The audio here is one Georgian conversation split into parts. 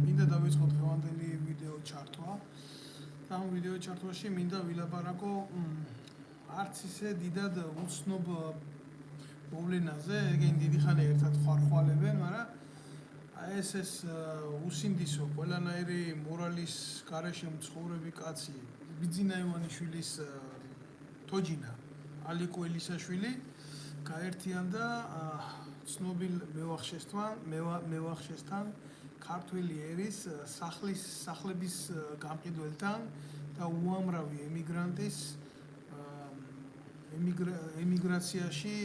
მინდა დავიწყოთ დღევანდელი ვიდეო ჩართვა. და ამ ვიდეო ჩართვაში მინდა ვილაპარაკო არც ისე დიდად უცნობ მოვლენაზე, ეგენ დიდი ხანი ერთად ხარხვალებენ, მაგრამ ეს უსინდისო ყველანაირი მორალის გარეშე მცხოვრები კაცი, ბიძინა ივანიშვილის თოჯინა, ალიკო ელისაშვილი გაერთიანდა ცნობილ მევახშესთან ქართველი ერის სახლების გამყიდველთან და უამრავი ემიგრანტის ემიგრაციაში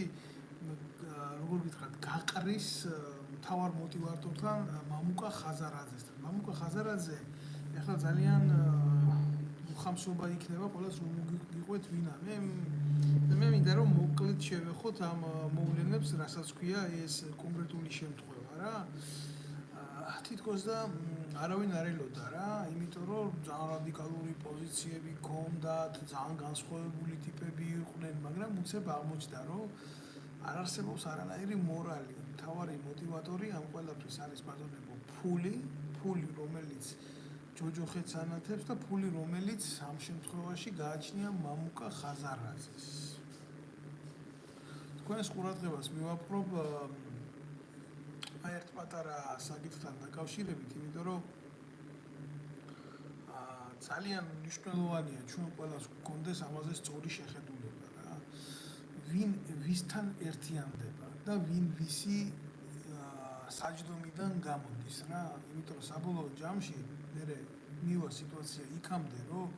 როგორ გითხრათ გაყრის მთავარ მოტივატორთან მამუკა ხაზარაძესთან. მამუკა ხაზარაძე ახლა ძალიან ხამსობა იქნება ყველას რომ გიყვეთ ვინა. მე მინდა რომ მოკლედ შევეხოთ ამ მოვლენებს, რასაც ქვია ეს კონკრეტული შემთხვევა რა. თითქოს და არავინ არ ელოდა რა, იმიტომ რომ ძალიან რადიკალური პოზიციები ჰქონდათ, ძალიან განსხვავებული ტიპები იყვნენ, მაგრამ უცებ აღმოჩნდა რომ არ არსებობს არანაირი მორალი. მთავარი მოტივატორი ამ ყველაფრის არის ბატონებო ფული, რომელიც ჯოჯოხეთს ანათებს და ფული, რომელიც ამ შემთხვევაში გააჩნია მამუკა ხაზარაძეს. თქვენს ყურადღებას მივაპყრობ ერთ პატარა საკითხთან დაკავშირებით, იმიტომ რომ ძალიან მნიშვნელოვანია ჩვენ ყველას გვქონდეს ამაზე სწორი შეხედულება რა. ვინ ვისთან ერთიანდება და ვინ ვისი საჯდომიდან გამოდის რა. იმიტომ რომ საბოლოო ჯამში მე მივა სიტუაცია იქამდე, რომ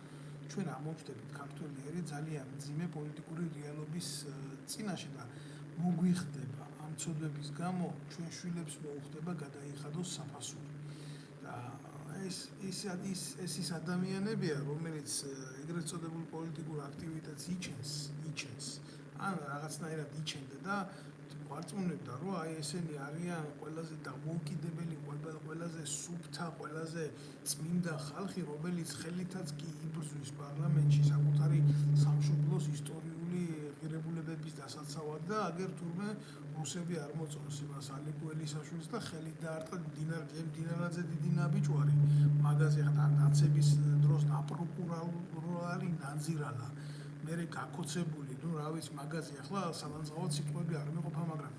ჩვენ ამოვხდებით ქართველი ერი ძალიან მძიმე პოლიტიკური რეალობის წინაშე და მოგვიხდება ამ ცოდვების გამო ჩვენ შვილებს მოუხდება გადაიხადოს საფასური. და ეს ის ადამიანებია, რომელიც ეგრეთ წოდებულ პოლიტიკურ აქტივიტეტს იჩენს, ან რაღაცნაირად იჩენდა და ვარწმუნებდა, რომ აი ესენი არიან ყველაზე დამოუკიდებელი, ყველაზე სუფთა, ყველაზე წმინდა ხალხი, რომელიც ხელითაც კი იბრძვის პარლამენტში საკუთარი სამშობლოს ისტორიული ღირებულებების დასაცავად და აგერ თურმე რუსები არ მოწონს იმას ალიკო ელისაშვილს და ხელით დაარტყა მდინარაძე დიდი ნაბიჯვარი მაგაზე ხა ნაცების დროს დაპროკურორი ნაძირალა მე გაკოცებული, ნუ რა ვიცი მაგაზე ახლა სალანძღავად სიტყვები არ მეყოფა, მაგრამ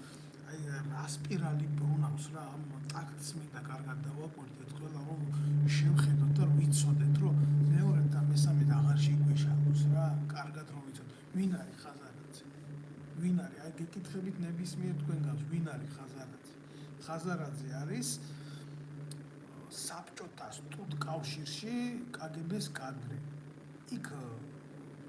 აი ასპირალი ბრუნავს რა ამ ტაქტს მინდა კარგად დავაკვირდეთ ყველა რომ შევხედოთ და ვიცოდეთ რომ მეორე და მესამე აღარ შეგვეშალოს რა, კარგად რომ ვიცოდეთ ვინ არის ხაზარაძე. ვინ არის? აი გეკითხებით ნებისმიერ თქვენ გავს ვინ არის ხაზარაძე. ხაზარაძე არის საბჭოთა სტუდკავშირში კგბ-ს კადრი. იქ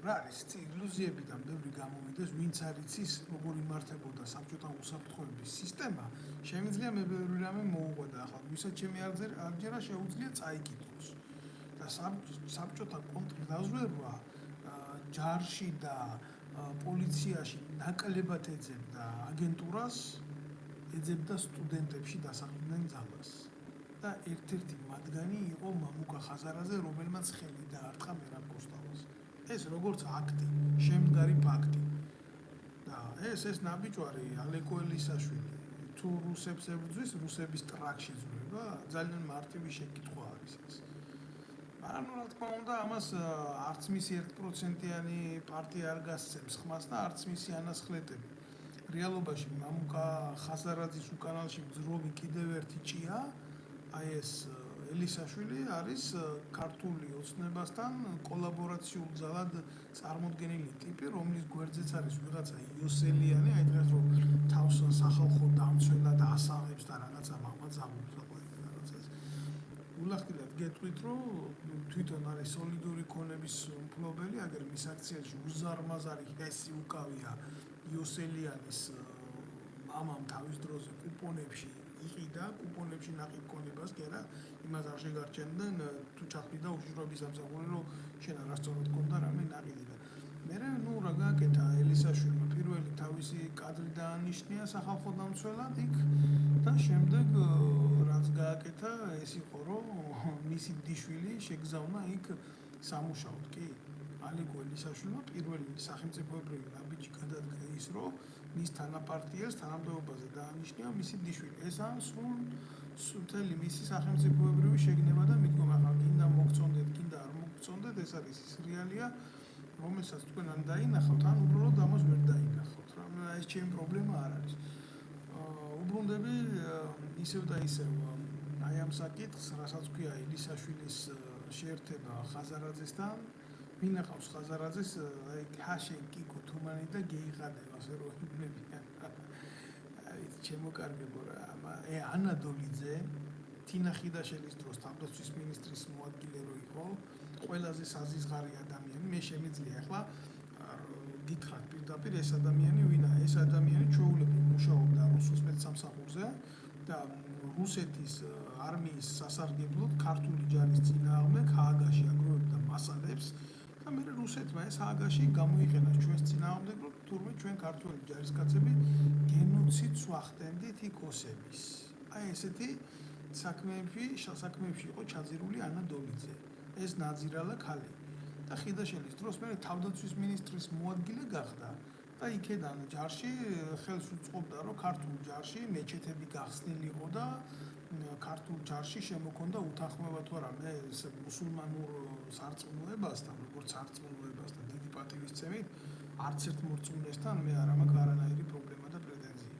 რა არის ილუზიებიდან ბევრი გამოვიდეს, ვინც არ იცის როგორ იმართებოდა საბჭოთა უსაფრთხოების სისტემა, შემიძლია მე ბევრი რამე მოუღო და ახლა ვისაც ჩემი არჯერა შეუძლია წაიკითხოს. და საბჭოთა კონტრდაზვერვა ჯარში და პოლიციაში ნაკლებად ეძებდა აგენტურას, ეძებდა სტუდენტებში დასაყრდენ ძალას. და ერთ-ერთი მათგანი იყო მამუკა ხაზარაძე, რომელმაც ხელი დაარტყა მერაბ კოსტავას. ეს როგორც აქტი, შემდგარი ფაქტი. და ეს ნაბიჯვარი ალიკო ელისაშვილი თუ რუსებს ებრძვის, რუსების ტრაქში ზრდება, ძალიან მარტივი შეკითხვა არის ეს. მაგრამ რა თქმა უნდა, ამას არც მისი 1%-იანი პარტია არ გასცემს ხმას და არც მისი ანასხლეტები. რეალობაში მამუკა ხაზარაძის უკანალში მძრომი კიდევ ერთი ჭია, აი ეს ელისაშვილი არის ქართული ოცნებასთან კოლაბორაციულ ძალად წარმოდგენილი ტიპი, რომლის გვერდზეც არის ვიღაცა იოსელიანი, აი დღეს რომ თავს სახალხო დამცველად ასაღებს და რაღაცა მამაძამობს რაღაცას. ულახდილად გეტყვით, რომ თვითონ არის სოლიდური ქონების მფლობელი, აგერ მის აქციაში უზარმაზარი ჰესი უკავია იოსელიანის მამამ თავის დროზე კუპონებში იყიდა, კუპონებში ნაყიდ ქონებას კი არა, იმას არ შეგარჩენდნენ თუ ჩახვიდა უშიშროების ამსახველი, რომ შენ არასწორად ქონდა რამე ნაყიდი და მე ნუ რა გააკეთა ელისაშვილმა პირველი თავისი კადრი დაანიშნია სახალხო დამცველად იქ და შემდეგ რაც გააკეთა ეს იყო რომ მისი დიშვილი შეგზავნა იქ სამუშაოდ კი ალიკო ელისაშვილმა პირველი სახელმწიფოებრივი ნაბიჯი გადადგა ის რომ მის თანაპარტიას თანამდებობაზე დაანიშნია მისი დიშვილი. ეს სულ სულთელი მისი სახელმწიფოებრივი შეგნება და მიდგომა ახლა გინდა მოგწონდეთ, გინდა არ მოგწონდეთ, ეს არის ის რეალია, რომელსაც თქვენ ან დაინახავთ, ან უბრალოდ ამას ვერ დაინახავთ. რა ეს ჩემი პრობლემა არ არის. უბრუნდები ისევ და ისევ აი ამ საკითხს, რასაც ქვია ილისაშვილის შეერთება ხაზარაძესთან, მინახავს ხაზარაძეს აი ქაშენ კიკო თუმანი და გეიღადება ასე რომ იმებიან. ჩემოკარგებო რა ანა დოლიძე თინა ხიდაშელის დროს თავდაცვის მინისტრის მოადგილე რო იყო ყველაზე საზიზღარი ადამიანი მე შემიძლია ახლა გითხრათ პირდაპირ ეს ადამიანი ვინაა ეს ადამიანი ჩვეულებრივ მუშაობდა რუსულ სპეცსამსახურზე და რუსეთის არმიის სასარგებლოდ ქართული ჯარის წინააღმდეგ ჰააგაში აგროვებდა მასალებს და მე რუსეთმა ეს ჰააგაში გამოიყენა ჩვენს წინააღმდეგ რომ თურმე ჩვენ ქართული ჯარისკაცები გენოციდს ვახდენდით იქ ოსების. აი ესეთი საქმეებში იყო ჩაძირული ანა დოლიძე. ეს ნაძირალა ქალი. და ხიდაშელის დროს მე თავდაცვის მინისტრის მოადგილე გახდა და იქედან ჯარში ხელს უწყობდა რომ ქართულ ჯარში მეჩეთები გახსნილიყო და ქართულ ჯარში შემოქონდა უთანხმოება თუ არა მე მუსულმანურ სარწმუნოებასთან, როგორც სარწმუნოებასთან დიდი პატივისცემით არც ერთ მორწმუნესთან მე არ მაქვს არანაირი პრობლემა და პრეტენზია.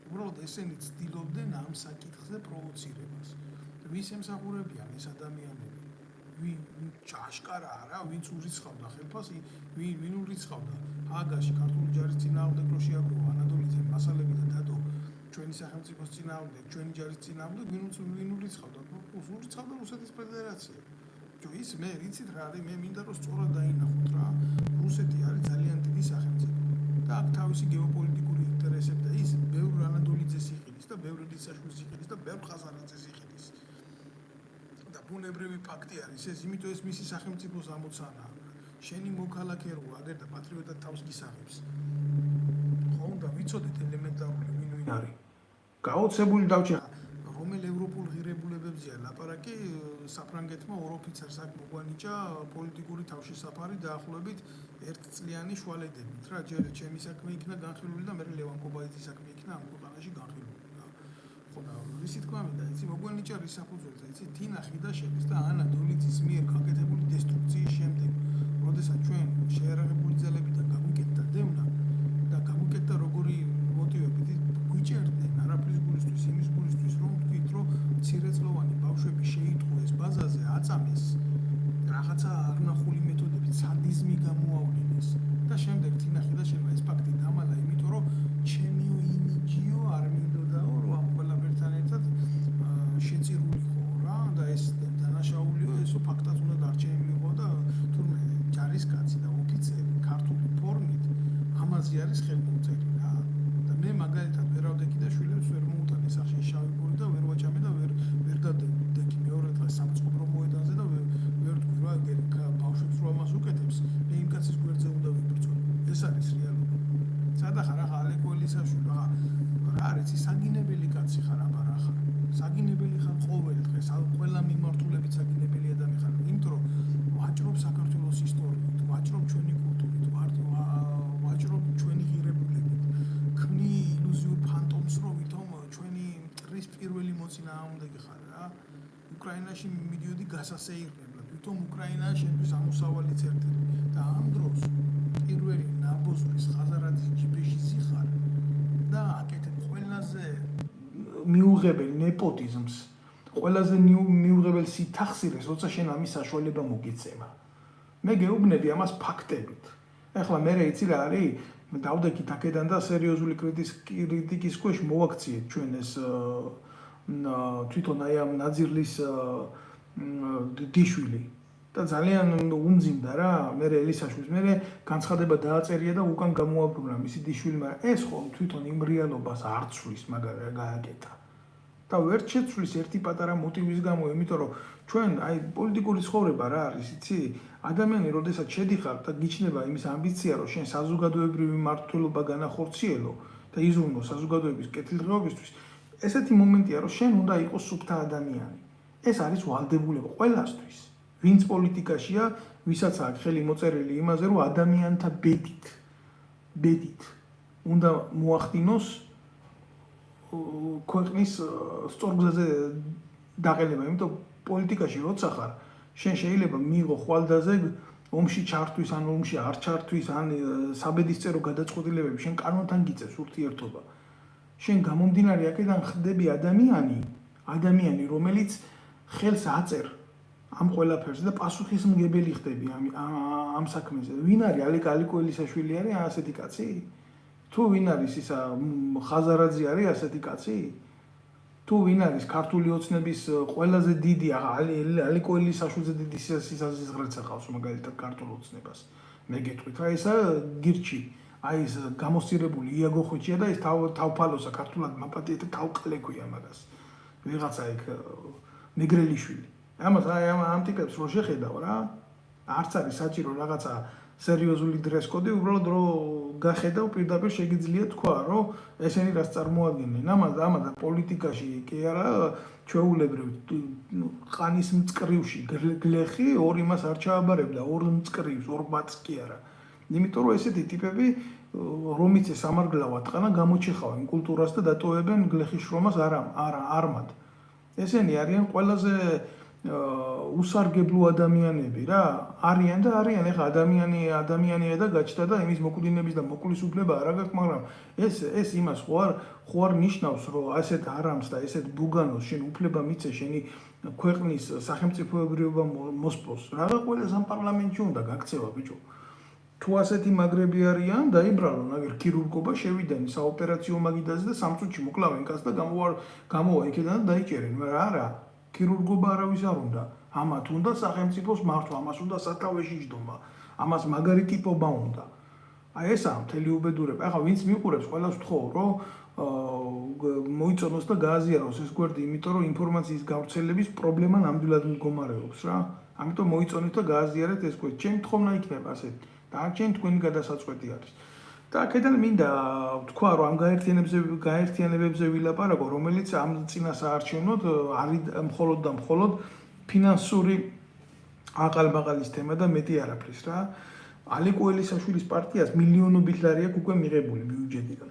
უბრალოდ ესენი ცდილობდნენ ამ საკითხზე პროვოცირებას. ვის ემსახურებიან ეს ადამიანები? ვინ აშკარა არა, ვინც ურიცხავდა ხელფას, ვინ ურიცხავდა ჰააგაში ქართული ჯარის წინააღმდეგ რო შეაგროვა ანა დოლიძე მასალები და დადო ჩვენი სახელმწიფოს წინააღმდეგ, ჩვენი ჯარის წინააღმდეგ, ვინ ურიცხავდა? ურიცხავდა რუსეთის ფედერაცია. ის მე ვიცით რა არის, მე მინდა რომ სწორად დაინახოთ რა. რუსეთი არის ძალიან დიდი სახელმწიფო და აქ თავისი გეოპოლიტიკური ინტერესები და ის ბევრ ანა დოლიძეს იყიდის და ბევრ ილისაშვილს იყიდის და ბევრ ხაზარაძეს იყიდის. და ბუნებრივი ფაქტი არის ეს, იმიტომ ეს მისი სახელმწიფოს ამოცანაა. შენი მოქალაქე რო აგერ და პატრიოტად თავს გისაღებს. ხო უნდა ვიცოდეთ ელემენტარული ვინ არის. გაოცებული დავჭერ რომელ ევროპულ ღირებულებებზეა ლაპარაკი საფრანგეთმა ორ ოფიცერს აქ მოგვანიჭა პოლიტიკური თავშესაფარი დაახლოებით ერთწლიანი შუალედებით რა ჯერ ჩემი საქმე იქნა განხილული და მე ლევან კობაიძის საქმე იქნა ამ ქვეყანაში განხილული რა ხო და ისი თქვა მინდა იცი მოგვანიჭა რის საფუძველზე იცი თინა ხიდაშელის და ანა დოლიძის მიერ გაკეთებული დესტრუქციის შემდეგ როდესაც ჩვენ შეერაღებული ძალებიდან გამიკეთდა დევნა და გამიკეთდა როგორი მოტივებით გვიჭერდნენ არაფრის გულისთვის იმის გულისთვის რომ თქვით რომ მცირეწლოვანი ბავშვები შეიტყვეს ბაზაზე აწამეს რაღაცა არნახული მეთოდებით სადიზმი გამოავლინეს და შემდეგ თინა ხიდაშელმა ეს ფაქტი დამალა იმიტომ რომ ჩემიო იმიჯიო არ მინდოდაო რომ ამ ყველაფერთან ერთად შეწირულიყო რა და ეს დანაშაულიო ესო ფაქტად უნდა დარჩენილიყო და თურმე ჯარისკაცი და ოფიცერი ქართული ფორმით ამაზე არის ხელმომწერი რა და მე მაგალითად ვერავდექი და შვილებს ვერ მოუტანე სახში შავი პური და ვერ ვაჭამე და ვერ დადექი მეორე დღეს სამწყობრო მოედანზე და ვერ თქვი რა ბავშვებს რო ამას უკეთებს მე იმ კაცის გვერდზე უნდა ვიბრძოლო ეს არის რეალობა სადა ხარ ახლა ალეკო ელისაშვილი რა არის ის საგინებელი კაცი ხარ აბა რა ხარ საგინებელი ხარ ყოველ დღეს ყველა მიმართულებით საგინებელი ადამიანი ხარ იმიტომ რომ ვაჭრობ საქართველოს ისტორიით ვაჭრობ ჩვენი კულტურით ვაჭრობ ჩვენი ღირებულებით ქმნი ილუზიურ ფანტომს რომ ვითომ ჩვენი მტრის პირველი მოწინააღმდეგე ხარ რა უკრაინაში მიდიოდი გასასეირნებლად ვითომ უკრაინა შენთვის ამოსავალი წერტილი და ამ დროს პირველი ნაბოზურის ხაზარაძის ჯიბეშიზი ხარ და აკეთებ ყველაზე მიუღებელ ნეპოტიზმს ყველაზე მიუღებელ სითახსირეს როცა შენ ამის საშუალება მოგეცემა მე გეუბნები ამას ფაქტებით ეხლა მე იცი რა არის დავდექით აქედან და სერიოზული კრიტიკის ქვეშ მოვაქციეთ ჩვენ ეს თვითონ აი ამ ნაძირლის დიშვილი და ძალიან უმძიმდა რა მე ელისაშვილს მე განცხადება დააწერია და უკან გამოაბრუნა მისი დიშვილი მაგრამ ეს ხომ თვითონ იმ რეალობას არ ცვლის მაგარი გააკეთა და ვერც შეცვლის ერთი პატარა მოტივის გამო იმიტომ რომ ჩვენ აი პოლიტიკური ცხოვრება რა არის იცი ადამიანი როდესაც შედიხარ და გიჩნდება იმის ამბიცია რომ შენ საზოგადოებრივი მმართველობა განახორციელო და იზრუნო საზოგადოების კეთილდღეობისთვის ესეთი მომენტია რომ შენ უნდა იყოს სუფთა ადამიანი ეს არის ვალდებულება ყველასთვის ვინც პოლიტიკაშია ვისაც აქვს ხელი მოწერილი იმაზე რომ ადამიანთა ბედით უნდა მოახდინოს ქვეყნის სწორგზაზე დაყენება, იმიტომ პოლიტიკაში როცა ხარ, შენ შეიძლება მიიღო ხვალდაზე ომში ჩართვის, ან ომში არ ჩართვის, ან საბედისწერო გადაწყვეტილებები შენ კანონთან გიწევს ურთიერთობა. შენ გამომდინარე აქედან ხდები ადამიანი, რომელიც ხელს აწერ ამ ყველაფერს და პასუხისმგებელი ხდები ამ საქმეზე. ვინ არის ალეკ ალიკოელიშვილი არის ასეთი კაცი? თუ ვინ არის ისა ხაზარაძე არის ასეთი კაცი? თუ ვინ არის ქართული ოცნების ყველაზე დიდი ალიკოელისაშვილზე დიდი სიზღრეც ახავს მაგალითად ქართულ ოცნებას. მე გეტყვით რა ისა გირჩი აი ეს გამოსწირებული იაგო ხვიჩია და ეს თავფალოსა ქართულად მაპატიეთ თავყლექვია მაგას. ვიღაცა იქ მეგრელიშვილი. ამას აი ამ ტიპებს რო შეხედავ რა, არც არის საჭირო რაღაცა სერიოზული დრესკოდი, უბრალოდ რო გახედავ პირდაპირ შეგიძლია თქვა, რომ ესენი რას წარმოადგენენ. ამადა პოლიტიკაში კი არა ჩვეულებრივ ყანის მწკრივში გლეხი ორ იმას არ ჩააბარებდა, ორ მწკრივს, ორ ბატს კი არა. იმიტომ რომ ესეთი ტიპები რომიც ეს ამარგლავად ყანა გამოჩეხავენ კულტურას და დატოვებენ გლეხის შრომას არმად. ესენი არიან ყველაზე უსარგებლო ადამიანები რა, არიან ეხა ადამიანია და გაჩნდა და იმის მოკვდინების და მოკვლის უფლება არ აქვს, მაგრამ ეს იმას ხო არ ნიშნავს, რომ ასეთ არამს და ესეთ ბუგანოს შენ უფლება მიცე შენი ქვეყნის სახელმწიფოებრიობა მოსპოს. რაღა ყველა სამ პარლამენტში უნდა გაქცევა ბიჭო. თუ ასეთი მაგრები არიან, დაიბრალონ, აგერ ქირურგობა შევიდნენ საოპერაციო მაგიდაზე და 3 წუთში მოკლავენ კაცს და გამოვა იქიდან და დაიჭერენ, მაგრამ არა ქირურგობა არავის არ უნდა. ამათ უნდა სახელმწიფოს მართვა, ამას უნდა სათავეში ჯდომა, ამას მაგარი ტიპობა უნდა. აი ესაა მთელი უბედურება. ახლა ვინც მიყურებს, ყველას ვთხოვ, რომ მოიწონოს და გააზიაროს ეს გვერდი, იმიტომ რომ ინფორმაციის გავრცელების პრობლემა ნამდვილად მდგომარეობს რა. ამიტომ მოიწონეთ და გააზიარეთ ეს გვერდი. ჩემი თხოვნა იქნება ასეთ. დანარჩენი თქვენი გადასაწყვეტი არის. და აქედან მინდა ვთქვა, რომ ამ გაერთიანებებზე ვილაპარაკო, რომელიც ამ წინასაარჩევნოდ არის მხოლოდ და მხოლოდ ფინანსური აყალბაყალის თემა და მეტი არაფრის რა. ალიკოელისაშვილის პარტიას მილიონობით ლარი აქვს უკვე მიღებული ბიუჯეტიდან.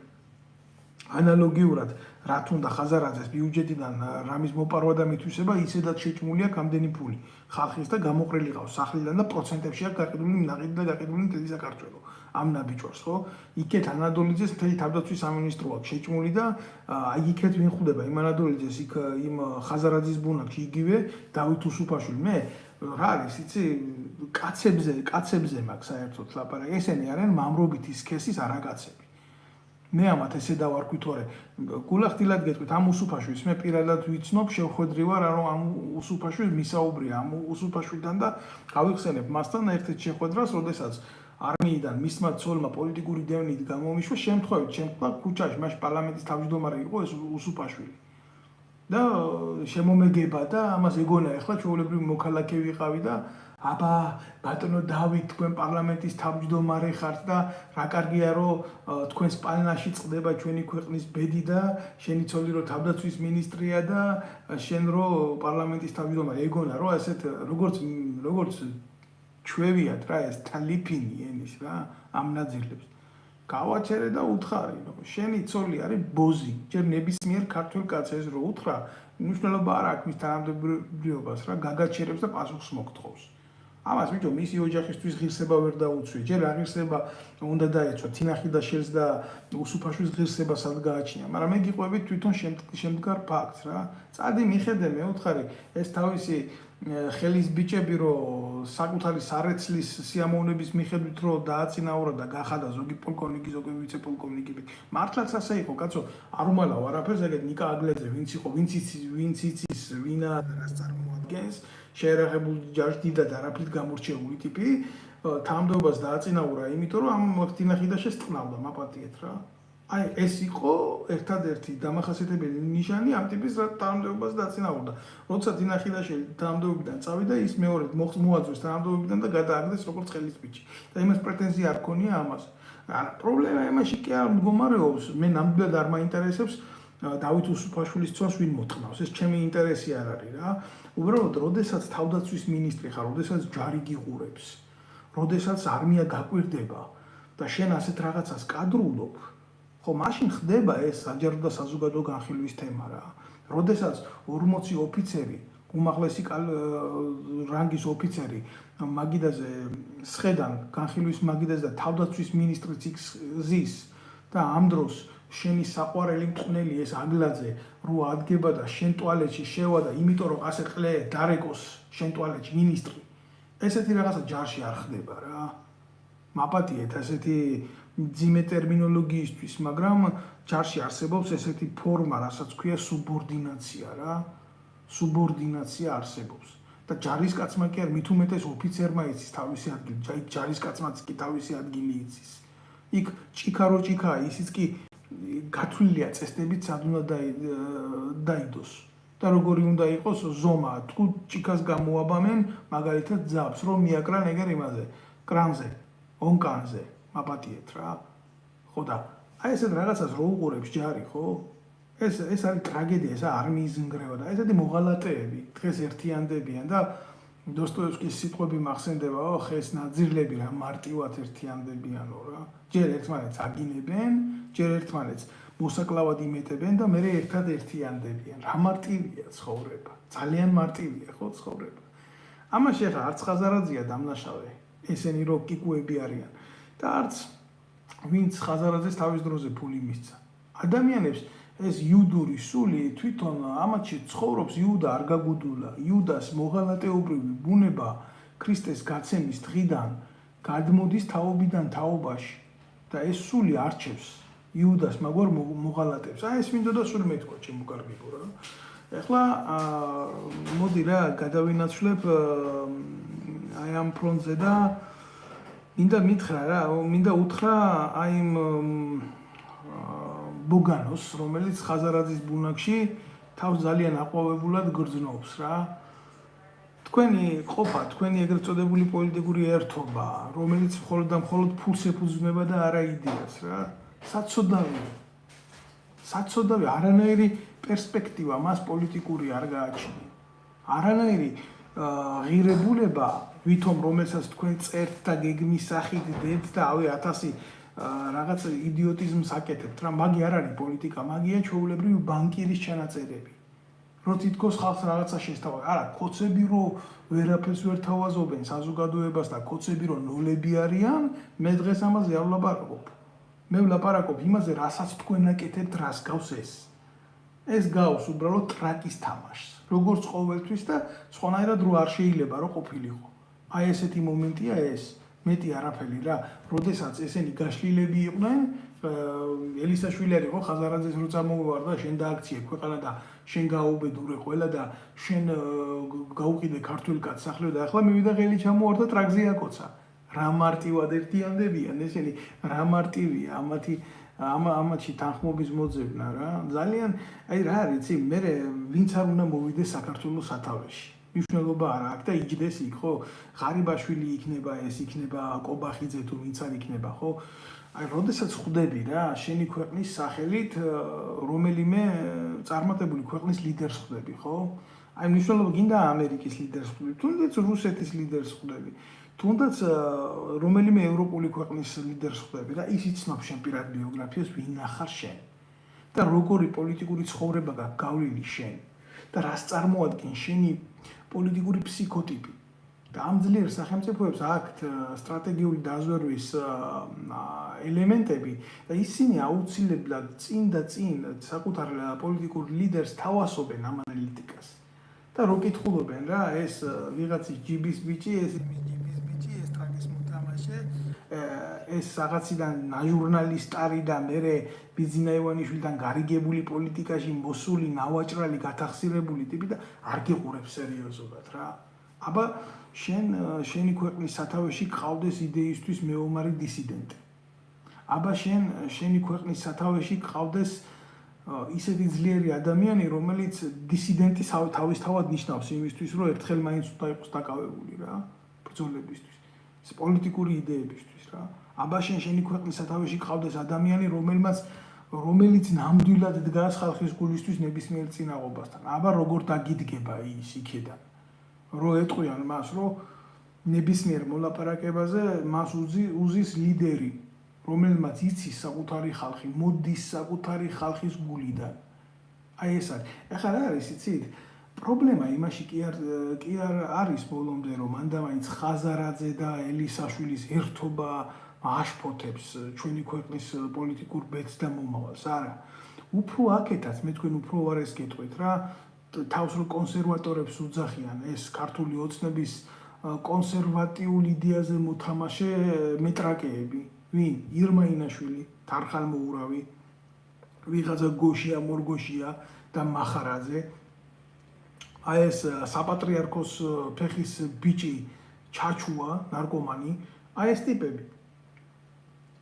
ანალოგიურად, რაც უნდა ხაზარაძეს ბიუჯეტიდან რამის მოპარვა და მითვისება, ისედაც შეჭმული აქვს ამდენი ფული ხალხის და გამოყრილი ყავს სახლიდან და პროცენტებში აქვს გაყიდული ნაღიდი და გაყიდული მთელი საქართველო. ამ ნაბიჯვარს ხო? იქეთ ანადოლიძეს მთელი თავდაცვის სამინისტრო აქვს შეჭმული და აი იქეთ ვინ ხვდება იმ ანადოლიძეს იქ იმ ხაზარაძის ბუნაკში იგივე დავით უსუფაშვილი. მე რა არის იცი კაცებზე მაქვს საერთოდ ლაპარაკი. ესენი არიან მამრობითი სქესის არაკაცები. მე ამათ ესე დავარქვი თორე გულახდილად გეტყვით ამ უსუფაშვილს მე პირადად ვიცნობ შევხვედრი ვარ რომ ამ უსუფაშვილს მისაუბრია ამ უსუფაშვილთან და გავიხსენებ მასთან ერთ-ერთ შეხვედრას როდესაც არმიიდან მისმა ცოლმა პოლიტიკური დევნით გამომიშვა შემთხვევით შემთხვევა ქუჩაში მაშინ პარლამენტის თავმჯდომარე იყო ეს უსუფაშვილი და შემომეგება და ამას ეგონა ახლა ჩვეულებრივი მოქალაქე ვიყავი და აბა ბატონო დავით თქვენ პარლამენტის თავმჯდომარე ხართ და რა კარგია რომ თქვენ სპალნაში წყდება ჩვენი ქვეყნის ბედი და შენი ცოლი რომ თავდაცვის მინისტრია და შენ რომ პარლამენტის თავმჯდომარე ეგონა რომ ასეთ როგორც ჩვევიათ რა ეს თალიფინი ენის რა ამ ნაძილებს გავაჩერე და უთხარი რომ შენი ცოლი არის ბოზი ჯერ ნებისმიერ ქართველ კაცს ეს რო უთხრა მნიშვნელობა არ აქვს მის თანამდებობრიობას რა გაგაჩერებს და პასუხს მოგთხოვს ამას ბიჭო მისი ოჯახისთვის ღირსება ვერ დაუცვი ჯერ აღირსება უნდა დაეცვა თინახიდაშვილს და უსუფაშვილის ღირსება სად გააჩნია მაგრამ მე გიყვები თვითონ შემდგარ ფაქტს რა წადი მიხედე მე უთხარი ეს თავისი ხელის ბიჭები რომ საკუთარი სარეცლის სიამოვნების მიხედვით რომ დააწინაურა და გახადა ზოგი პოლკოვნიკი ზოგი ვიცე-პოლკოვნიკი მართლაც ასე იყო კაცო არ უმალავ არაფერს ეგეთ ნიკა აგლეძე ვინც იყო ვინც იცის ვინა რას წარმოადგენს შეერაღებული ჯარში და არაფრით გამორჩეული ტიპი თანამდებობას დააწინაურა იმიტომ რომ ამ თინახიდაშეს წყნავდა მაპატიეთ რა აი ეს იყო ერთადერთი დამახასიათებელი ნიშანი ამ ტიპის თანამდებობას დააწინაურდა როცა თინახიდაშვილი თანამდებობიდან წავიდა ის მეორედ მოაძვეს თანამდებობიდან და გადააგდეს როგორც ხელის ბიჭი და იმას პრეტენზია არ ქონია ამას არა პრობლემა იმაში კი არ მდგომარეობს მე ნამდვილად არ მაინტერესებს დავით უსუფაშვილის ცოლს ვინ მოწყნავს ეს ჩემი ინტერესი არ არის რა უბრალოდ როდესაც თავდაცვის მინისტრი ხარ როდესაც ჯარი გიყურებს როდესაც არმია გაკვირდება და შენ ასეთ რაღაცას კადრულობ ხო, მაშინ ხდება ეს საჯარო და საზოგადო განხილვის თემა რა. როდესაც 40 ოფიცერი, უმაღლესი რანგის ოფიცერი მაგიდაზე სხედან განხილვის მაგიდაზე და თავდაცვის მინისტრიც ზის და ამ დროს შენი საყვარელი მწვნელი ეს აგლაძე რო ადგება და შენ ტუალეტში შევა და იმიტომ რომ ასე ყლე დარეკოს შენ ტუალეტში მინისტრი. ესეთი რაღაცა ჯარში არ ხდება რა. მაპატიეთ ასეთი ძიმე ტერმინოლოგიისთვის, მაგრამ ჯარში არსებობს ესეთი ფორმა, რასაც ქვია სუბორდინაცია რა. სუბორდინაცია არსებობს. და ჯარისკაცმა კი არ მით უმეტეს ოფიცერმა იცის თავისი ადგილი, ჯარისკაცმაც კი თავისი ადგილი იცის. იქ ჭიქა ისიც კი გათვლილია წესდებით სად უნდა დაიდოს. და როგორი უნდა იყოს ზომა, თუ ჭიქას გამოაბამენ, მაგალითად ძაბს, რომ მიაკრან ეგერ იმაზე, კრანზე, ონკანზე, მაპატიეთ რა. ხო და აი ესეთ რაღაცას რო უყურებს ჯარი, ხო? ეს არის ტრაგედია, ეს არმიის ნგრევა და ესეთი მოღალატეები დღეს ერთიანდებიან და დოსტოევსკის სიტყვები მახსენდებაო, ხეს ნაძირლები რა მარტივად ერთიანდებიანო რა. ჯერ ერთმანეთს აგინებენ, ჯერ ერთმანეთს მოსაკლავად იმეტებენ და მერე ერთად ერთიანდებიან. რა მარტივია ცხოვრება. ძალიან მარტივია ხო ცხოვრება. ამაში ახლა არც ხაზარაძეა დამნაშავე. ესენი რო კიკუები არიან და არც ვინც ხაზარაძეს თავის დროზე ფული მისცა. ადამიანებს ეს იუდური სული თვითონ ამათში ცხოვრობს, იუდა არ გაგუდულა. იუდას მოღალატეობრივი ბუნება ქრისტეს გაცემის დღიდან გადმოდის თაობიდან თაობაში და ეს სული არჩევს იუდას მაგვარ მოღალატებს. აი ეს მინდოდა სულ მეთქვა ჩემო კარგებო რა. ეხლა მოდი რა გადავინაცვლებ აი ამ ფრონტზე და მინდა მითხრა რა, მინდა უთხრა აი ბოგანოს, რომელიც ხაზარაძის ბუნაგში თავს ძალიან აყვავებულად გრძნობს რა. თქვენი ყოფა, თქვენი ეგრეთ წოდებული პოლიტიკური ერთობა, რომელიც მხოლოდ და მხოლოდ ფულს ეფუძნება და არა იდეას რა. საცოდავი, არანაირი პერსპექტივა მას პოლიტიკური არ გააჩნია. არანაირი ღირებულება, ვითომ რომელსაც თქვენ წერთ და გეგმის სახით დებთ და ავი 1000 რაღაც იდიოტიზმს აკეთებთ რა, მაგი არ არის პოლიტიკა, მაგია ჩვეულებრივი ბანკირის ჩანაწერები. რო თითქოს ხალხს რაღაცა შესთავაზებენ. არა, კოცები რო ვერაფერს ვერ თავაზობენ საზოგადოებას და კოცები რო ნოლები არიან, მე დღეს ამაზე არ ვლაპარაკობ. მე ვლაპარაკობ იმაზე, რასაც თქვენ აკეთებთ, რას გავს ეს. ეს გავს უბრალოდ ტრაკის თამაშს. როგორც ყოველთვის და სხვანაირად რო არ შეიძლება რო ყოფილიყო. აი ესეთი მომენტია ეს. მეტი არაფერი რა, როდესაც ესენი გაშლილები იყვნენ, ელისაშვილი არის ხო ხაზარაძეს რო წამოვარ და შენ დააქციე ქვეყანა და შენ გააუბედურე ყველა და შენ გაუყიდე ქართული კაცს სახლი და ახლა მივიდა ღელი ჩამოვარ და ტრაქზე აკოცა. რა მარტივად ერთიანდებიან ესენი, რა მარტივია ამათში თანხმობის მოძებნა რა. ძალიან აი რა არის, იცი, მე ვინც არ უნდა მოვიდეს საქართველოს სათავეში. მნიშვნელობა არ აქვს და იჯდეს იქ ხო? ღარიბაშვილი იქნება, ეს იქნება კობახიძე თუ ვინც არ იქნება ხო? აი, როდესაც ხვდები რა, შენი ქვეყნის სახელით რომელიმე წარმატებული ქვეყნის ლიდერს ხვდები ხო? აი, მნიშვნელობა გინდა ამერიკის ლიდერს ხვდები, თუნდაც რუსეთის ლიდერს ხვდები, თუნდაც რომელიმე ევროპული ქვეყნის ლიდერს ხვდები და ის იცნობს შენ პირად ბიოგრაფიას, ვინ ახარ შენ და როგორი პოლიტიკური ცხოვრება გაქვს გავლილი შენ და რას წარმოადგენს შენი პოლიტიკური ფსიქოტიპი და ამ ძლიერ სახელმწიფოებს აქვთ სტრატეგიული დაზვერვის ელემენტები და ისინი აუცილებლად წინ და წინ საკუთარ პოლიტიკურ ლიდერს თავასობენ ამ ანალიტიკას და რო კითხულობენ რა ეს ვიღაცის ჯიბის ბიჭი ეს ტრაგის მოთამაშე ეს რაღაციდან ჟურნალისტარი და მერე ბიძინა ივანიშვილთან გარიგებული პოლიტიკაში მოსული ნავაჭრალი გათახსირებული ტიპი და არ გიყურებს სერიოზულად რა. აბა შენი ქვეყნის სათავეში ყავდეს იდეისთვის მეომარი დისიდენტი. აბა შენი ქვეყნის სათავეში ყავდეს ისეთი ძლიერი ადამიანი, რომელიც დისიდენტის თავისთავად ნიშნავს იმისთვის, რომ ერთხელ მაინც უნდა იყოს დაკავებული რა, ბრძოლებისთვის, პოლიტიკური იდეებისთვის რა. აბა შენი ქვეყნის სათავეში ყავდეს ადამიანი, რომელიც ნამდვილად დგას ხალხის გულისთვის ნებისმიერ წინაღობასთან. აბა როგორ დაგიდგება ის იქიდან. რო ეტყვიან მას, რომ ნებისმიერ მოლაპარაკებაზე მას უზის ლიდერი. რომელმაც იცის საკუთარი ხალხი, მოდის საკუთარი ხალხის გულიდან. აი ეს არის. ეხლა რა არის, იცით? პრობლემა იმაში კი არ არის ბოლომდე, რომ მანდამაინც ხაზარაძე და ელისაშვილის ერთობა აშფოთებს ჩვენი ქვეყნის პოლიტიკურ ბედს და მომავალს. არა. უფრო აქეთაც მე თქვენ უფრო არ ეს გეტყვით რა, თავს რო კონსერვატორებს უძახიან ეს ქართული ოცნების კონსერვატიულ იდეაზე მოთამაშე მეტრაკეები. ვინ? ირმა ინაშვილი, თარხალმოურავი, ვიღაცა გოშია, მორგოშია და მახარაძე. აი ეს საპატრიარქოს ფეხის ბიჭი ჩაჩუა, ნარკომანი, აი ეს ტიპები,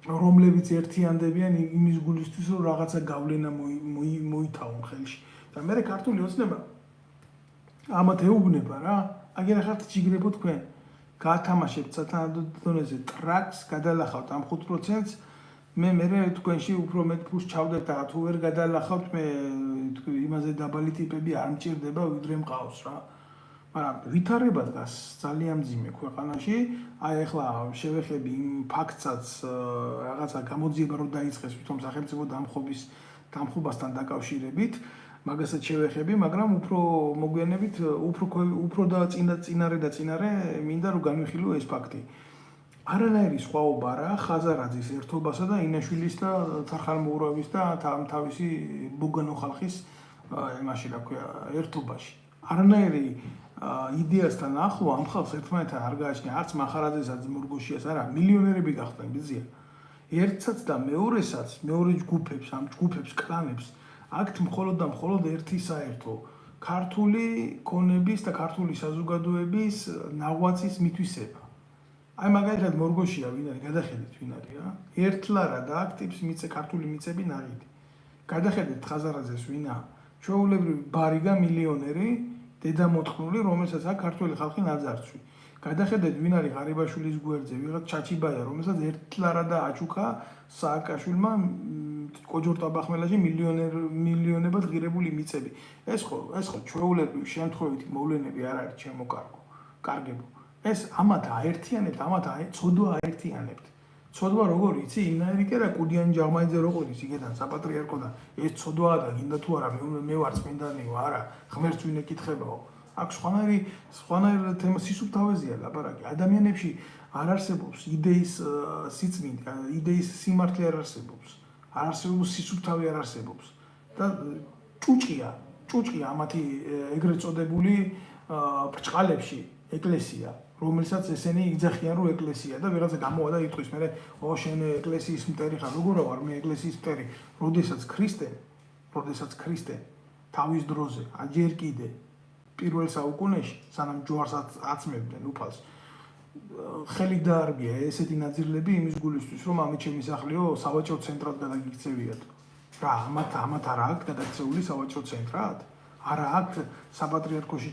რომლებიც ერთიანდებიან იმის გულისთვის, რომ რაღაცა გავლენა მოითავონ ხელში. და მე ქართული ოცნება ამათ ეუბნება რა, აგერ ახლა ჯიგრებო თქვენ გაათამაშებთ სათანადო დონეზე ტრაკს, გადალახავთ ამ 5%-ს, მე თქვენში უფრო მეტ ფულს ჩავდეთ და თუ ვერ გადალახავთ, მე იმაზე დაბალი ტიპები არ მჭირდება, ვიდრე მყავს რა. მაგრამ ვითარება დგას ძალიან მძიმე ქვეყანაში, აი ახლა შევეხები იმ ფაქტსაც რაღაცა გამოძიება რო დაიწყეს თვითონ სახელმწიფო დამხობასთან დაკავშირებით, მაგასაც შევეხები, მაგრამ უფრო მოგვიანებით უფრო და წინარე მინდა რომ განვიხილო ეს ფაქტი. არანაირი სხვაობა არა ხაზარაძის ერთობასა და ინაშვილის და თარხალმოურავის და თავისი ბოგანო ხალხის იმაში რა ქვია ერთობაში. არანაირი იდეასთან ახლო ამ ხალხს ერთმანეთთან არ გააჩნია, არც მახარაძესაც, მორგოშიას არა, მილიონერები გახდნენ ბიზია. ერთსაც და მეორესაც, მეორე ჯგუფებს, ამ ჯგუფებს, კლანებს აქ მხოლოდ და მხოლოდ ერთი საერთო ქართული კონების და ქართული საზოგადოების ნაღვაწის მითვისება. აი მაგალითად მორგოშია ვინ არის, გადახედეთ ვინ არის რა. ერთლარად აქტივს ქართული მიწები ნაღიდი. გადახედეთ ხაზარაძეს ვინა, ჩვეულებრივი ბარიგა მილიონერი, დედამოთხნული, რომელსაც აქ ქართული ხალხი ნაძარცვი. გადახედეთ ვინ არის ღარიბაშვილის გვერდზე, ვიღაც ჩაჩიბაია, რომელსაც ერთლარად აჩუქა სააკაშვილმა კოჯორტაბახმელაში მილიონებად ღირებული მიწები. ეს ხო ჩვეულებრივი შემთხვევითი მოვლენები არ არის ჩემო კარგებო. ეს ამათ აერთიანებთ, ცოდვა აერთიანებთ. ცოდვა როგორ იცი? იმნაირი კი არა კუდიანი ჯაღმაიძე როგორ იცი იქიდან საპატრიარქოდან. ეს ცოდვაა და გინდა თუ არა მე ვარ წმინდანიო, არა, ღმერთს ვინ ეკითხებაო. აქ სხვანაირი თემა სისუფთავეზეა ლაპარაკი. ადამიანებში არ არსებობს იდეის სიწმინდე, იდეის სიმართლე არ არსებობს. არ არსებობს სისუფთავე არ არსებობს. და ჭუჭყია ამათი ეგრეთ წოდებული ბრჭყალებში ეკლესია, რომელსაც ესენი იძახიან რომ ეკლესია და ვიღაცა გამოვა და იტყვის მე შენ ეკლესიის მტერი ხარ, როგორ ვარ მე ეკლესიის მტერი, როდესაც ქრისტე თავის დროზე, აჯერ კიდე პირველ საუკუნეში, სანამ ჯვარს აცმევდნენ უფალს, ხელი დაარბია ესეთი ნაძირლები იმის გულისთვის, რომ ამით შემისახლიო სავაჭრო ცენტრად გადაგიქცევიათ. რა, ამათ არა აქვს გადაქცეული სავაჭრო ცენტრად? არა აქვს საპატრიარქოში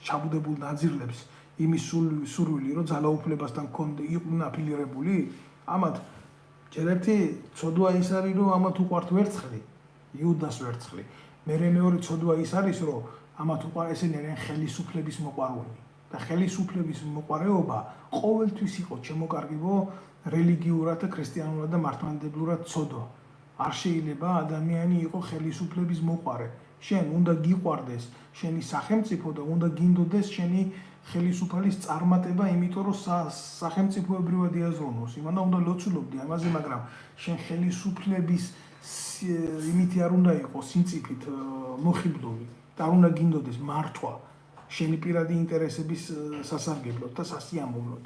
ჩაბუდებულ ნაძირლებს იმის სურვილი, რომ ძალაუფლებასთან იყვნენ აფილირებული? ამათ ჯერ ერთი ცოდვა ის არის, რომ ამათ უყვართ ვერცხლი, იუდას ვერცხლი. მეორე ცოდვა ის არის, რომ ამათ უყვართ ესენი არიან ხელისუფლების მოყვარული. და ხელისუფლების მოყვარეობა ყოველთვის იყო ჩემო კარგებო რელიგიურად და ქრისტიანულად და მართლმადიდებლურად ცოდვა. არ შეიძლება ადამიანი იყოს ხელისუფლების მოყვარე. შენ უნდა გიყვარდეს შენი სახელმწიფო და უნდა გინდოდეს შენი ხელისუფალის წარმატება, იმიტომ რომ სახელმწიფოებრივად იაზრონოს. იმანა უნდა ლოცულობდი ამაზე, მაგრამ შენ ხელისუფლების იმითი არ უნდა იყოს სიმწიფით მოხიბლული და არ უნდა გინდოდეს მართვა შენი პირადი ინტერესების სასარგებლოდ და სასიამოვნოდ.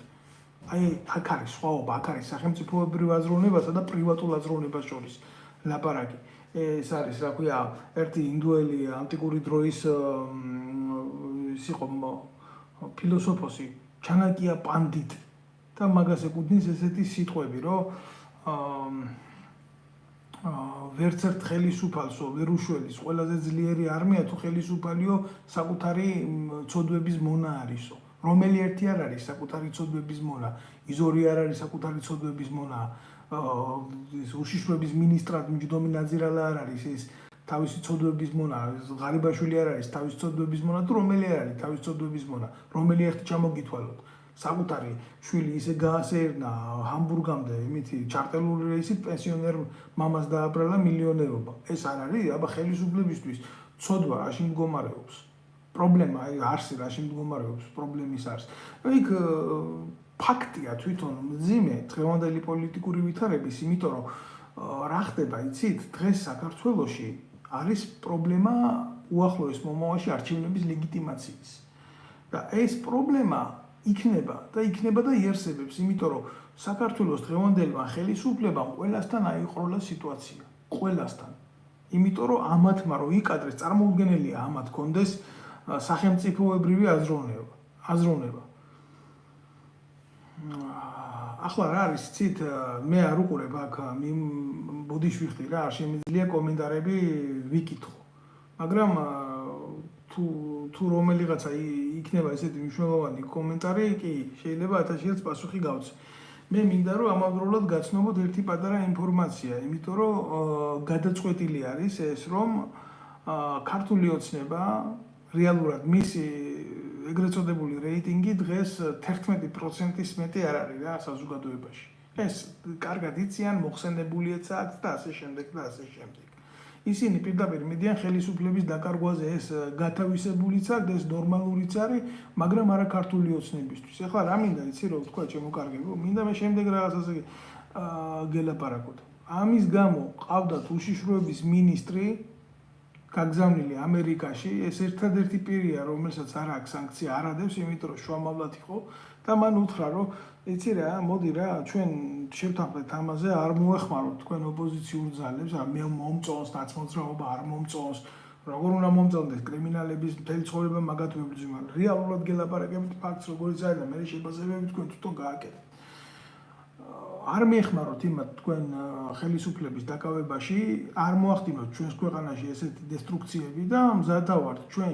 აი აქ არის სხვაობა, აქ არის სახელმწიფოებრივ აზროვნებასა და პრივატულ აზროვნებას შორის ლაპარაკი. ეს არის, რა ქვია, ერთი ინდუელი ანტიკური დროის ის იყო ფილოსოფოსი ჩანაკია პანდიტ და მაგას ეკუთვნის ესეთი სიტყვები, რომ ვერც ერთ ხელისუფალსო ვერ უშველის ყველაზე ძლიერი არმია თუ ხელისუფალიო საკუთარი ცოდვების მონა არისო. რომელი ერთი არ არის საკუთარი ცოდვების მონა, იზორი არ არის საკუთარი ცოდვების მონა, უშიშროების მინისტრად მჯდომი ნაძირალა არ არის ის თავისი ცოდვების მონა, ღარიბაშვილი არ არის თავისი ცოდვების მონა თუ რომელი არ არის თავისი ცოდვების მონა, რომელი ერთი ჩამოგითვალოთ. საკუთარი შვილი ისე გაასეირნა ჰამბურგამდე, იმითი ჩარტელური რეისით პენსიონერ მამას დააბრალა მილიონერობა. ეს არ არის, აბა ხელისუფლებისთვის ცოდვა რაში მდგომარეობს. პრობლემა არსი რაში მდგომარეობს, პრობლემის არის. იქ ფაქტია თვითონ მძიმე დღევანდელი პოლიტიკური ვითარების, იმიტომ რომ რა ხდება, იცით, დღეს საქართველოში არის პრობლემა უახლოეს მომავალში არჩევნების ლეგიტიმაციის. და ეს პრობლემა იქნება და იარსებებს, იმიტომ რომ საქართველოს დღევანდელმა ხელისუფლებამ ყველასთან აიყროლა სიტუაცია, ყველასთან. იმიტომ რომ ამათმა რო იკადრეს, წარმოუდგენელია ამათ კონდეს სახელმწიფოებრივი აზროვნება. ახლა რა არის, იცით, მე არ უყურებ აქ ბოდიშვიხტი რა, არ შემიძლია კომენტარები ვიკითხო. მაგრამ თუ რომელიღაცა იქნება ესეთი მნიშვნელოვანი კომენტარი, კი შეიძლება 1000-ს პასუხი გავცე. მე მინდა რომ ამავდროულად გაცნობოთ ერთი პატარა ინფორმაცია, იმიტომ რომ გადაწყვეტილი არის ეს, რომ ქართული ოცნება რეალურად მისი ეგრეთ წოდებული რეიტინგი დღეს 11%-ის მეტი არ არის რა საზოგადოებაში. ეს კარგად იციან, მოხსენებულიაც აქვს და ასე შემდეგ და ასე შემდეგ. ისინი პირდაპირ მიდიან ხელისუფლების დაკარგვაზე, ეს გათავისებულიც აქვს, ეს ნორმალურიც არის, მაგრამ არა ქართული ოცნებისთვის. ეხლა რა მინდა იცი რომ თქვა ჩემო კარგებო, მინდა მე შემდეგ რაღაცაზე გელაპარაკოთ. ამის გამო ყავდათ უშიშროების მინისტრი გაგზავნილი ამერიკაში, ეს ერთადერთი პირია, რომელსაც არ აქვს სანქცია არ ადევს, იმიტომ რომ შუამავლად იყო და მან უთხრა, რომ იცი რა, მოდი რა, ჩვენ შევთანხმდეთ ამაზე, არ მოეხმაროთ თქვენ ოპოზიციურ ძალებს, მე მომწონს ნაცმოძრაობა, არ მომწონს, როგორ უნდა მომწონდეს კრიმინალების მთელი ცხოვრება მაგათ ვებრძვიან. რეალურად გელაპარაკებით ფაქტს, როგორიც არის და მე შებაზებები თქვენ თვითონ გააკეთეთ. არ მიეხმაროთ იმათ თქვენ ხელისუფლების დაკავებაში, არ მოახდინოთ ჩვენს ქვეყანაში ესეთი დესტრუქციები და მზადა ვართ ჩვენ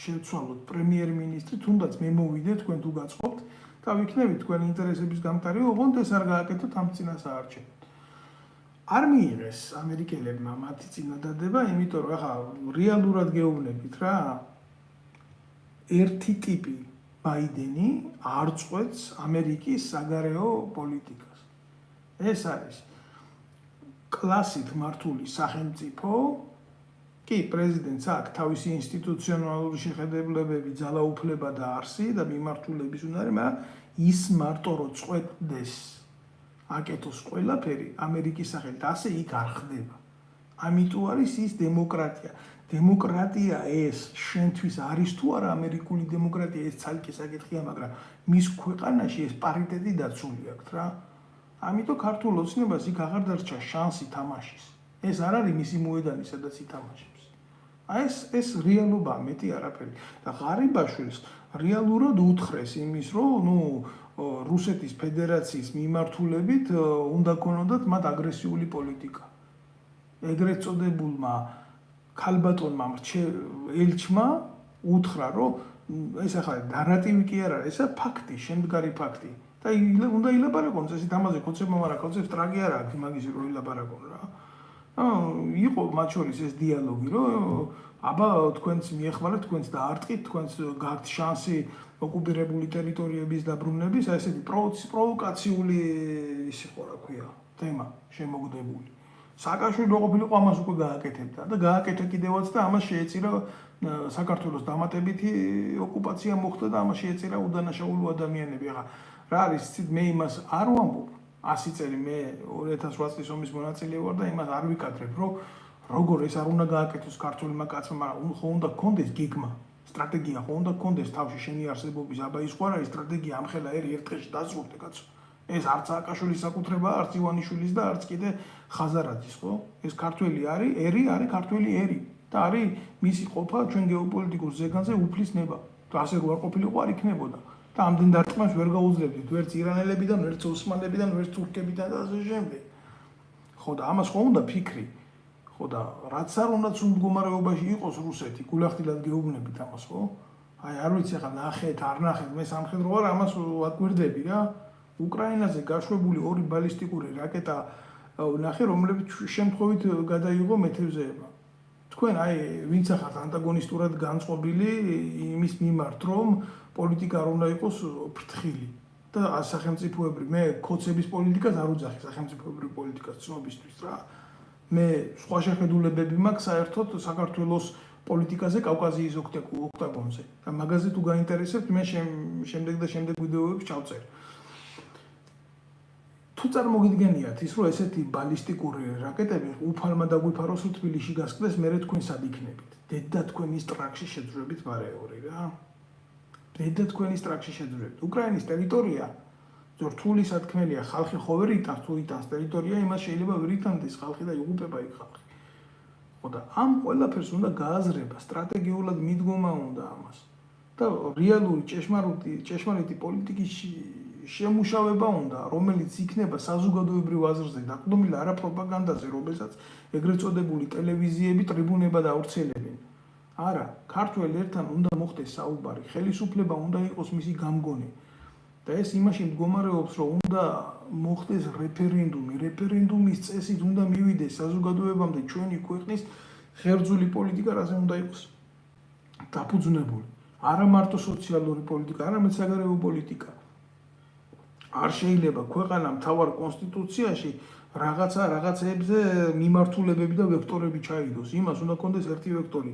შევცვალოთ პრემიერ-მინისტრი, თუნდაც მე მოვიდე თქვენ თუ გაწყობთ და ვიქნებით თქვენი ინტერესების გამტარი, ოღონდ ეს არ გააკეთოთ ამ წინასაარჩევნოდ. არ მიიღეს ამერიკელებმა მათი წინადადება, იმიტომ რომ ახლა რეალურად გეუბნებით რა, ერთი ტიპი ბაიდენი არ წყვეტს ამერიკის საგარეო პოლიტიკას. ეს არის კლასით მართული სახელმწიფო, კი, პრეზიდენტს აქვს თავისი ინსტიტუციონალური შეხედულებები, ძალაუფლება და არსი და მიმართულების უნდა არის, მაგრამ ის მარტო რო წყვეტდეს აკეთოს ყველაფერი ამერიკის სახელით, ასე იქ არ ხდება. ამიტომ არის ის დემოკრატია. დემოკრატია ეს შენთვის არის თუ არა ამერიკული დემოკრატია, ეს ცალკე საკითხია, მაგრამ მის ქვეყანაში ეს პარიტეტი დაცული აქვს რა. ამიტომ ქართულ ოცნებას იქ აღარ დარჩა შანსი თამაშის. ეს არ არის მისი მოედანი, სადაც ითამაშებს. ეს რეალობაა, მეტი არაფერი. და ღარიბაშვილს რეალურად უთხრეს იმის, რომ რუსეთის ფედერაციის მიმართულებით უნდა ქონოდათ მათ აგრესიული პოლიტიკა. ეგრეთ წოდებულმა ქალბატონმა ელჩმა უთხრა, რომ ეს ახლა ნარატივი კი არ არის, ესა ფაქტი, შემდგარი ფაქტი. და უნდა ილაპარაკონ წესით ამაზე, კონცეფტმა, მაგრამ კონცეფტ ტრაგი არ აქვს მაგის რომ ილაპარაკონ რა. იყო მათ შორის ეს დიალოგი, რომ აბა თქვენც მიეხმარეთ, თქვენც დაარტყით, თქვენც გაქვთ შანსი ოკუპირებული ტერიტორიების დაბრუნების, აი ესეთი პროვოკაციული ის იყო, რა ქვია, თემა შემოგდებული. სააკაშვილი ყოფილიყო ამას უკვე გააკეთებდა და გააკეთა კიდევაც და ამას შეეწირა საქართველოს დამატებითი ოკუპაცია მოხდა და ამას შეეწირა უდანაშაულო ადამიანები. ახლა რა არის, იცით, მე იმას არ ვამბობ, 100 წელი მე 2008 წლის ომის მონაწილე ვარ და იმას არ ვიკადრებ, რომ როგორ ეს არ უნდა გააკეთოს ქართულმა კაცმა, მაგრამ ხო უნდა გქონდეს გეგმა, სტრატეგია, ხო უნდა გქონდეს თავში შენი არსებობის, აბა ის ხო არ არის სტრატეგია, ამხელა ერთ დღეში დაზრუნდე კაცო. ეს არც სააკაშვილის საკუთრებაა, არც ივანიშვილის და არც კიდე ხაზარაძის, ხო? ეს ქართველი არის ქართველი ერი და არის მისი ყოფა ჩვენ გეოპოლიტიკურ ზეგანზე უფლის ნება. და ასე რო არ ყოფილიყო არ იქნებოდა. და ამდენ დარტყმას ვერ გაუძლებდით, ვერც ირანელებიდან, ვერც ოსმალებიდან, ვერც თურქებიდან და ასე შემდეგ. ხო და ამას ხო უნდა ფიქრი. ხო და რაც არ უნდა სულ მდგომარეობაში იყოს რუსეთი, გულახდილად გეუბნებით ამას, ხო? აი არ ვიცი ახლა ნახეთ, არ ნახეთ, მე სამხედრო ვარ, ამას ვაკვირდები რა. უკრაინაზე გაშვებული 2 ბალისტიკური რაკეტა ნახე, რომლებიც შემთხვევით გადაიღო მეთევზეება. თქვენ აი ვინც ახართ ანტაგონისტურად განწყობილი იმის მიმართ, რომ პოლიტიკა არ უნდა იყოს ფრთხილი და სახელმწიფოებრივ მე კოცების პოლიტიკას არ უძახი სახელმწიფოებრივ პოლიტიკას ცნობისთვის რა. მე სხვა შეხედულებები მაქვს საერთოდ საქართველოს პოლიტიკაზე კავკაზიის ოქტაგონზე და მაგაზე თუ გაინტერესებთ მე შემდეგ ვიდეოებს ჩავწერ. თუ წარმოგიდგენიათ ის რომ ესეთი ბალისტიკური რაკეტები უფალმა დაგვიფაროს რომ თბილისში გასკდეს მე თქვენ სად იქნებით? დედა თქვენის ტრაქში შეძვრებით მარეული რა. დედა თქვენის ტრაქში შეძვრებით. უკრაინის ტერიტორია რთული სათქმელია, ხალხი ხო ვერ იტანს თუ იტანს ტერიტორია, იმას შეიძლება ვერ იტანდეს ხალხი და იღუპება იქ ხალხი. ხო და ამ ყველაფერს უნდა გააზრება, სტრატეგიულად მიდგომა უნდა ამას. და რეალური ჭეშმარიტი პოლიტიკის შემუშავება უნდა, რომელიც იქნება საზოგადოებრივ აზრზე დაყრდნობილი, არა პროპაგანდაზე, რომელსაც ეგრეთ წოდებული ტელევიზიები ტრიბუნებად ავრცელებენ. არა, ქართველ ერთან უნდა მოხდეს საუბარი, ხელისუფლება უნდა იყოს მისი გამგონი. და ეს იმაში მდგომარეობს, რომ უნდა მოხდეს რეფერენდუმი, რეფერენდუმის წესით უნდა მივიდეს საზოგადოებამდე ჩვენი ქვეყნის ღერძული პოლიტიკა, რაზე უნდა იყოს დაფუძნებული. არა მარტო სოციალური პოლიტიკა, არამედ საგარეო პოლიტიკა. არ შეიძლება ქვეყანა მთავარ კონსტიტუციაში რაღაცეებზე მიმართულებები და ვექტორები ჩაიდოს. იმას უნდა კონდეს ერთი ვექტორი.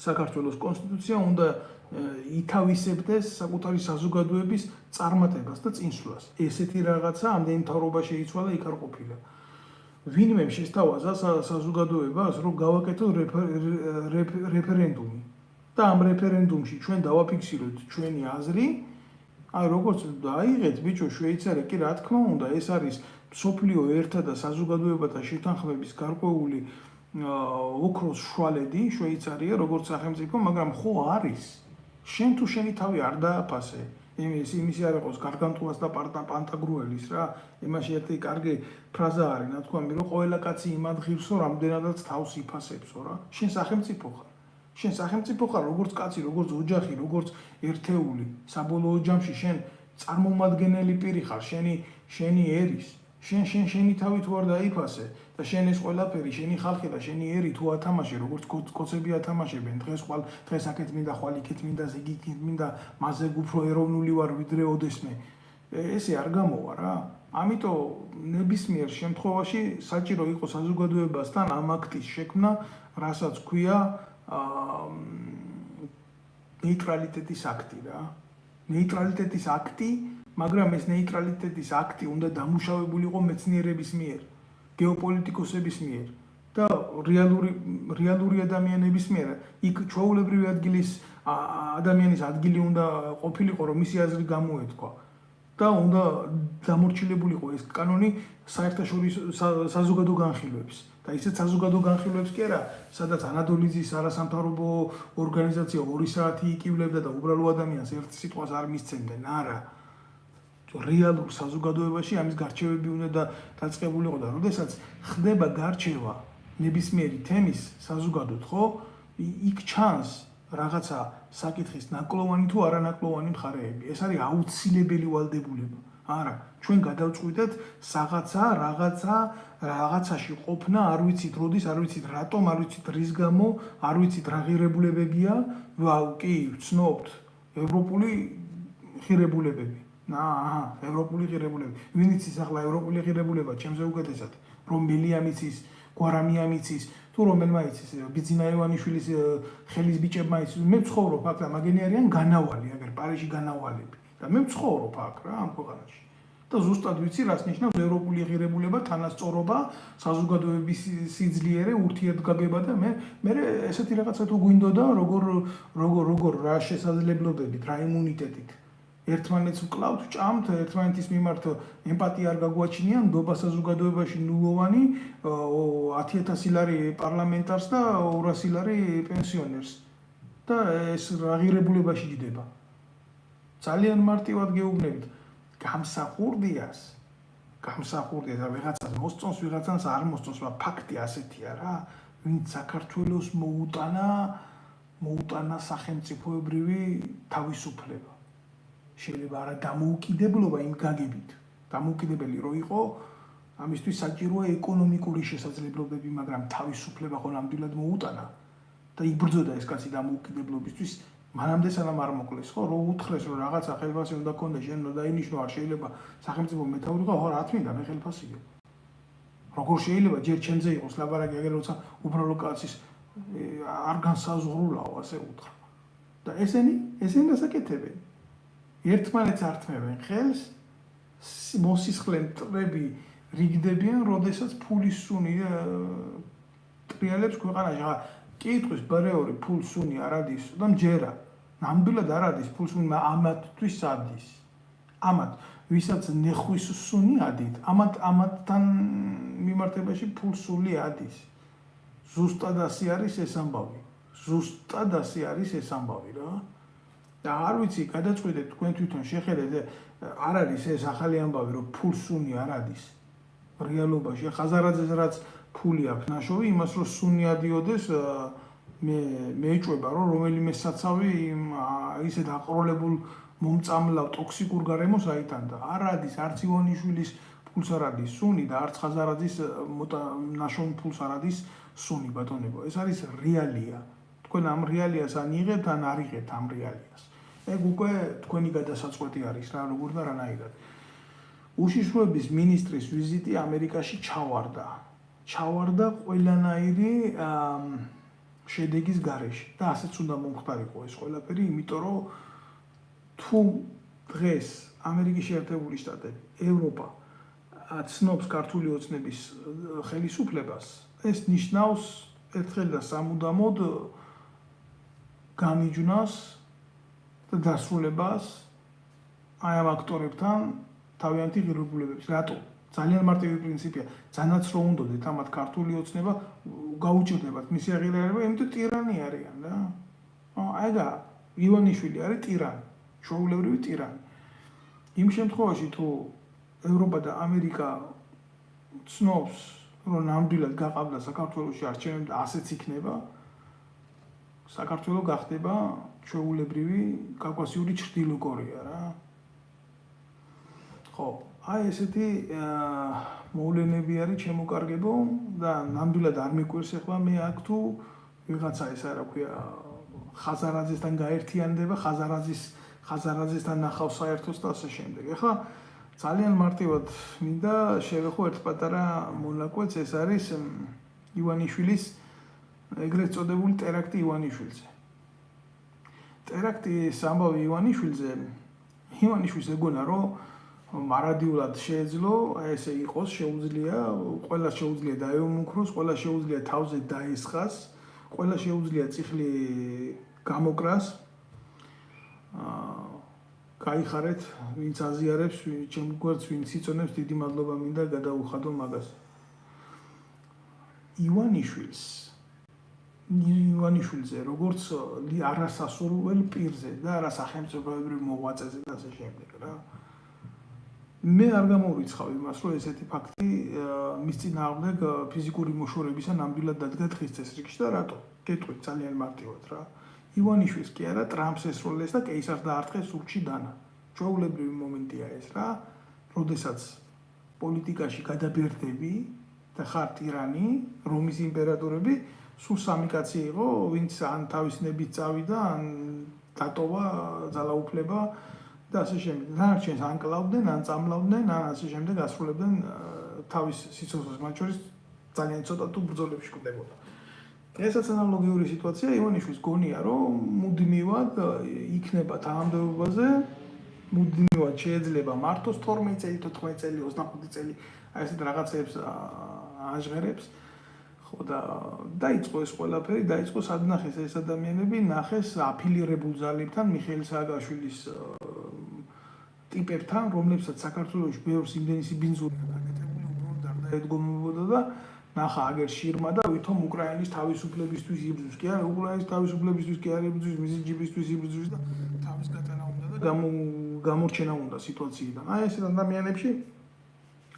საქართველოს კონსტიტუცია უნდა ითავისებდეს საკუთარი საზოგადოების წარმატებას და წინსვლას. ესეთი რაღაცა ამდენი მთავრობა შეიცვალა, იქ არ ყოფილა. ვინმე შესთავაზა საზოგადოებას, რომ გავაკეთოთ რეფერენდუმი. და ამ რეფერენდუმში ჩვენ დავაფიქსიროთ ჩვენი აზრი. აი როგორც დაიღეთ ბიჭო შვეიცარია, კი რა თქმა უნდა, ეს არის მსოფლიო ერთა და საზოგადოებათა შეთანხმების გარკვეული ოქროს შუალედი შვეიცარია როგორც სახელმწიფო, მაგრამ ხო არის. შენ თუ შენი თავი არ დააფასე, იმისი არ იყოს გარგანტულას და პანტაგრუელის რა, იმაში ერთი კარგი ფრაზა არის, ნათქვამი, რომ ყველა კაცი იმ ადგილსო, რამდენადაც თავს იფასებსო რა. შენ სახელმწიფო ხარ. შენ სახელმწიფო ხარ, როგორც კაცი, როგორც ოჯახი, როგორც ერთეული. საბოლოო ჯამში შენ წარმომადგენელი პირი ხარ, შენი ერის. შენი თავი თუ არ დაიფასე და შენ ეს ყველაფერი, შენი ხალხი და შენი ერი თუ ათამაშე, როგორც კოცები ათამაშებენ, დღეს აქეთ მინდა, ხვალ იქეთ მინდა, ზიგი იქით მინდა, მასზე უფრო ეროვნული ვარ ვიდრე ოდესმე. ესე არ გამოვა რა. ამიტომ ნებისმიერ შემთხვევაში საჭირო იყო საზოგადოებასთან ამ აქტის შექმნა, რასაც ქვია ნეიტრალიტეტის აქტი რა. ნეიტრალიტეტის აქტი, მაგრამ ეს ნეიტრალიტეტის აქტი უნდა დამუშავებული იყო მეცნიერების მიერ, გეოპოლიტიკოსების მიერ და რეალური ადამიანების მიერ. იქ ჩვეულებრივი ადამიანის ადგილი უნდა ყოფილიყო, რომ მისი აზრი გამოეთქვა და უნდა დამორჩილებულიყო ეს კანონი საერთაშორისო საზოგადო განხილვებს. და ისეთ საზოგადო განხილვებს კი არა, სადაც ანადოლიძის არასამთავრობო ორგანიზაცია 2 საათი იკივლებდა და უბრალო ადამიანს ერთ სიტყვას არ მისცემდნენ, არა. რეალურ საზოგადოებაში ამის გარჩევები უნდა დაწყებულიყო და როდესაც ხდება გარჩევა ნებისმიერი თემის საზოგადოდ, ხო? იქ ჩანს რაღაცა საკითხის ნაკლოვანი თუ არანაკლოვანი მხარეები. ეს არის აუცილებელი ვალდებულება. არა, ჩვენ გადავწყვიტეთ რაღაცაში ყოფნა, არ ვიცით როდის, არ ვიცით რატომ, არ ვიცით რის გამო, არ ვიცით რა ღირებულებებია, კი, ვცნობთ ევროპული ღირებულებები. ევროპული ღირებულება. ვინ იცის ახლა ევროპული ღირებულება, ჩემზე უკეთესად, რომ მელია მიცის, გვარამია მიცის, თუ რომელმა იცის, ბიძინა ივანიშვილის ხელის ბიჭებმა იცის. მე ვცხოვრობ აქ და მაგენი არიან განავალი, აგერ პარიჟი განავალები. და მე ვცხოვრობ აქ რა ამ ქვეყანაში. და ზუსტად ვიცი რას ნიშნავს ევროპული ღირებულება, თანასწორობა, საზოგადოების სიძლიერე, ურთიერთგაგება და მე ესეთი რაღაცა თუ გვინდოდა, როგორ რა შესაძლებლობებით, რა იმუნიტეტით. ერთმანეთს ვკლავთ, ჭამთ, ერთმანეთის მიმართ ემპათია არ გაგვაჩინია, ნდობა საზოგადოებაში ნულოვანი, 10,000 ლარი პარლამენტარს და 200 ლარი პენსიონერს. და ეს რა ღირებულებაში ჯდება. ძალიან მარტივად გეუბნებით. გამსახურდიას ვიღაცას მოსწონს, ვიღაცას არ მოსწონს, მაგრამ ფაქტი ასეთია რა, ვინც საქართველოს მოუტანა სახელმწიფოებრივი თავისუფლება. შეიძლება არა დამოუკიდებლობა იმ გაგებით, დამოუკიდებელი რო იყო ამისთვის საჭიროა ეკონომიკური შესაძლებლობები, მაგრამ თავისუფლება ხო ნამდვილად მოუტანა და იბრძოდა ეს კაცი დამოუკიდებლობისთვის. მანამდე სანამ არ მოკლეს, ხო, რო უთხრეს რომ რაღაცა ხელფასი უნდა გქონდეს, შენ უნდა დაინიშნო, არ შეიძლება სახელმწიფო მეთაური ხო, რა თქმა უნდა, ხელფასია. როგორ შეიძლება ჯერ ჩემზე იყოს ლაბარაკი, აგერ როცა უბრალო კაცის არ განსაზღვრულაო, ასე უთხრა. და ესენი დასაკეთებენ. ერთმანეთს ართმევენ ხელს, მოსისხლენ მტრები რიგდებიან, როდესაც ფულის სუნი ტრიალებს ქვეყანაში. კითხვის ბარეორი ფულს სუნი არ ადის და მჯერა. ნამდვილად არ ადის ფულს სუნი, ამათთვის ადის. ამათ ვისაც ნეხვის სუნი ადით, ამათთან მიმართებაში ფულს სული ადის. ზუსტად ასე არის ეს ამბავი. ზუსტად ასე არის ეს ამბავი რა. და არ ვიცი, გადაწყვეტეთ თქვენ თვითონ შეხედეთ, არ არის ეს ახალი ამბავი, რომ ფულს სუნი არ ადის. რეალობაში ხაზარაძეს რაც ფული აქვს ნაშოვი, იმას რომ სუნი ადიოდეს, მე ეჭვება რომ რომელიმე საცავი ისეთ აყროლებულ მომწამლავ ტოქსიკურ გარემოს აიტანდა. არ ადის არც ივანიშვილის ფულს არ ადის სუნი და არც ხაზარაძის ნაშოვნ ფულს არ ადის სუნი ბატონებო. ეს არის რეალია. თქვენ ამ რეალიას ან იღებთ ან არ იღებთ ამ რეალიას. ეგ უკვე თქვენი გადასაწყვეტი არის რა, როგორ და რანაირად. უშიშროების მინისტრის ვიზიტი ამერიკაში ჩავარდა ყველანაირი შედეგის გარეშე და ასეც უნდა მომხდარიყო ეს ყველაფერი, იმიტომ რომ თუ დღეს ამერიკის შეერთებული შტატები, ევროპა ცნობს ქართული ოცნების ხელისუფლებას, ეს ნიშნავს ერთხელ და სამუდამოდ გამიჯვნას და დასრულებას აი ამ აქტორებთან თავიანთი ღირებულებების. რატო? ძალიან მარტივი პრინციპია. ძალაც რო უნდოდეთ ამათ ქართული ოცნება გაუჭირდებათ მისი აღიარება, იმიტომ ტირანი არიან რა. აიგა, ივანიშვილი არის ტირანი, ჩვეულებრივი ტირანი. იმ შემთხვევაში თუ ევროპა და ამერიკა ცნობს, რომ ნამდვილად გაყავდა საქართველოში არჩევნები და ასეც იქნება, საქართველო გახდება ჩვეულებრივი კავკასიური ჩრდილო კორეა რა. ხო, აი ესეთი მოვლენები არის შემოკარგებო და ნამდვილად არ მიკვირს ახლა მე აქ თუ ვიღაცა ეს რა ქვია ხაზარაძესთან გაერთიანდება, ხაზარაძესთან ნახავს საერთოს და ასე შემდეგ. ახლა ძალიან მარტივად მინდა შევეხო ერთ პატარა მონაკვეთს, ეს არის ივანიშვილის ეგრეთ წოდებული ტერაქტი ივანიშვილზე. ტერაქტის ამბავი ივანიშვილს ეგონა რომ მარადიულად შეეძლო, ესე იყოს, ყველა შეუძლია დაეუმუქროს, ყველა შეუძლია თავზე დაესხას, ყველა შეუძლია წიხლი გამოკრას. გაიხარეთ, ვინც აზიარებს, ჩემ გვერდს ვინც იწონებს, დიდი მადლობა მინდა გადაუხადო მაგას. ივანიშვილზე, როგორც არასასურველ პირზე და არასახელმწიფოებრივ მოღვაწეზე და ასე შემდეგ რა. მე არ გამოვიცხავ იმას, რომ ესეთი ფაქტი მის წინააღმდეგ ფიზიკური მოშორებისა ნამდვილად დადგა დღის წესრიგში და რატო? გეტყვით ძალიან მარტივად რა. ივანიშვილს კი არა, ტრამპს ესროლეს და კეისარს დაარტყეს სურგში დანა. ჩვეულებრივი მომენტია ეს რა, როდესაც პოლიტიკაში გადაბერდები და ხარ ტირანი, რომის იმპერატორები, სულ სამი კაცი იყო, ვინც ან თავის ნებით წავიდა, ან დატოვა ძალაუფლება და ასე შემდეგ. დანარჩენს ან კლავდნენ, ან წამლავდნენ, ან ასე შემდეგ ასრულებდნენ თავის სიცოცხლეს, მათ შორის ძალიან ცოტა თუ ბრძოლებში კვდებოდა. ესაც ანალოგიური სიტუაცია ივანიშვილს გონია, რომ მუდმივად იქნება თანამდებობაზე, მუდმივად შეიძლება მართოს 12 წელი, 14 წელი, 25 წელი, აი ესეთ რაღაცებს აჟღერებს. ხო და დაიწყო ეს ყველაფერი, დაიწყო სად ნახეს ეს ადამიანები, ნახეს აფილირებულ ძალებთან, მიხეილ სააკაშვილის ტიპებთან, რომლებსაც საქართველოში ბევრს იმდენი სიბინძური გაკეთებული, უბრალოდ დაედგომებოდა და ნახა აგერ შირმა და ვითომ უკრაინის თავისუფლებისთვის იბრძვის. კი არა, უკრაინის თავისუფლებისთვის კი არ იბრძვის, მისი ჯიბისთვის იბრძვის და თავის გატანა უნდა და გამორჩენა უნდა სიტუაციიდან. აი ესეთ ადამიანებში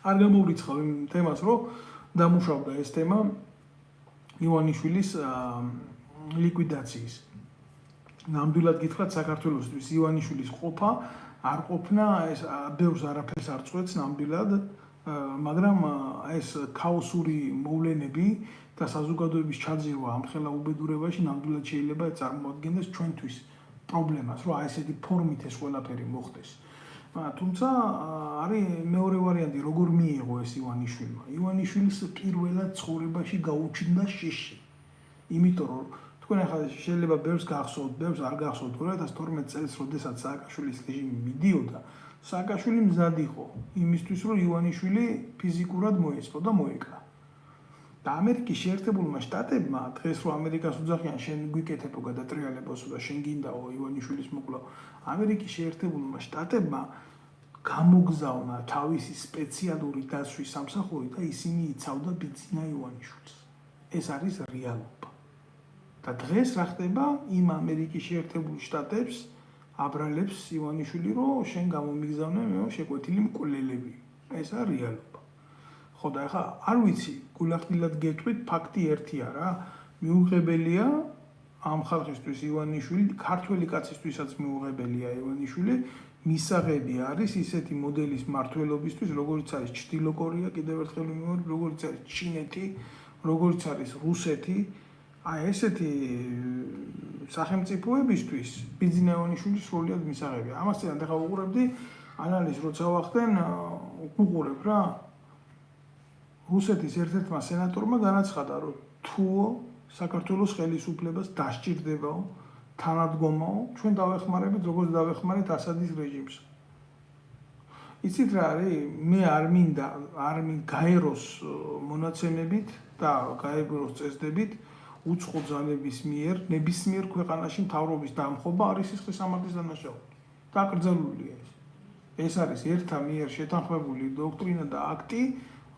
არ გამოვრიცხავ იმ თემას, რომ დამუშავდა ეს თემა ივანიშვილის ლიკვიდაციის. ნამდვილად გითხრათ, საქართველოსთვის ივანიშვილის ყოფა არ ყოფნა, ეს ბევრს არაფერს არ წყვეტს ნამდვილად. მაგრამ ეს ქაოსური მოვლენები და საზოგადოების ჩაძირვა ამ ხელა უბედურებაში ნამდვილად შეიძლება წარმოადგენდეს ჩვენთვის პრობლემას, რომ აი ესეთი ფორმით ეს ყველაფერი მოხდეს. თუმცა არის მეორე ვარიანტი, როგორ მიიღო ეს ივანიშვილმა. ივანიშვილის პირველად ცხოვრებაში გაუჩნდა შიში. იმიტომ რომ თქვენ ახლა შეიძლება ბევრს გახსოვთ, ბევრს არ გახსოვთ 2012 წელს, როდესაც სააკაშვილის რეჟიმი მიდიოდა, სააკაშვილი მზად იყო იმისთვის, რომ ივანიშვილი ფიზიკურად მოეწყო და მოეკრა. და ამერიკის შეერთებულმა შტატებმა დღეს რომ ამერიკას უძახიან შენ გვიკეთებო გადატრიალებოსო და შენ გინდაო ივანიშვილის მოკლა, ამერიკის შეერთებულმა შტატებმა გამოგზავნა თავისი სპეციალური დაცვის სამსახური და ისინი იცავდა ბიძინა ივანიშვილს. ეს არის რეალობა. და დღეს რა ხდება იმ ამერიკის შეერთებულ შტატებს აბრალებს ივანიშვილი, რომ შენ გამომიგზავნე მე შეკვეთილი მკვლელები. ეს არის რეალობა. ხო და ახლა არ ვიცი, გულახდილად გეტყვით, ფაქტი ერთია რა. მიუღებელია ამ ხალხისთვის ივანიშვილი, ქართველი კაცისთვისაც მიუღებელია ივანიშვილი, მისაღები არის ისეთი მოდელის მმართველობისთვის, როგორც არის ჩრდილო კორეა, კიდევ ერთხელ ვიმეორებ, როგორც არის ჩინეთი, როგორც არის რუსეთი. აი ესეთი სახელმწიფოებისთვის ბიძინა ივანიშვილი სრულიად მისაღებია. ამასთან ახლა უყურებდი ანალიზს, როცა ვახდენ, უყურებ რა. რუსეთის ერთ-ერთმა სენატორმა განაცხადა, რომ თუ საქართველოს ხელისუფლებას დასჭირდებაო, თანადგომაო, ჩვენ დავეხმარებით, როგორც დავეხმარეთ ასადის რეჟიმს. იცით რა არის? მე არ მინდა გაეროს მონაცემებით და გაეროს წესდებით უცხო ძალების მიერ ნებისმიერ ქვეყანაში მთავრობის დამხობა არის სისხლის სამართლის დანაშაული. დაკრძალულია ეს. ეს არის ერთა მიერ შეთანხმებული დოქტრინა და აქტი,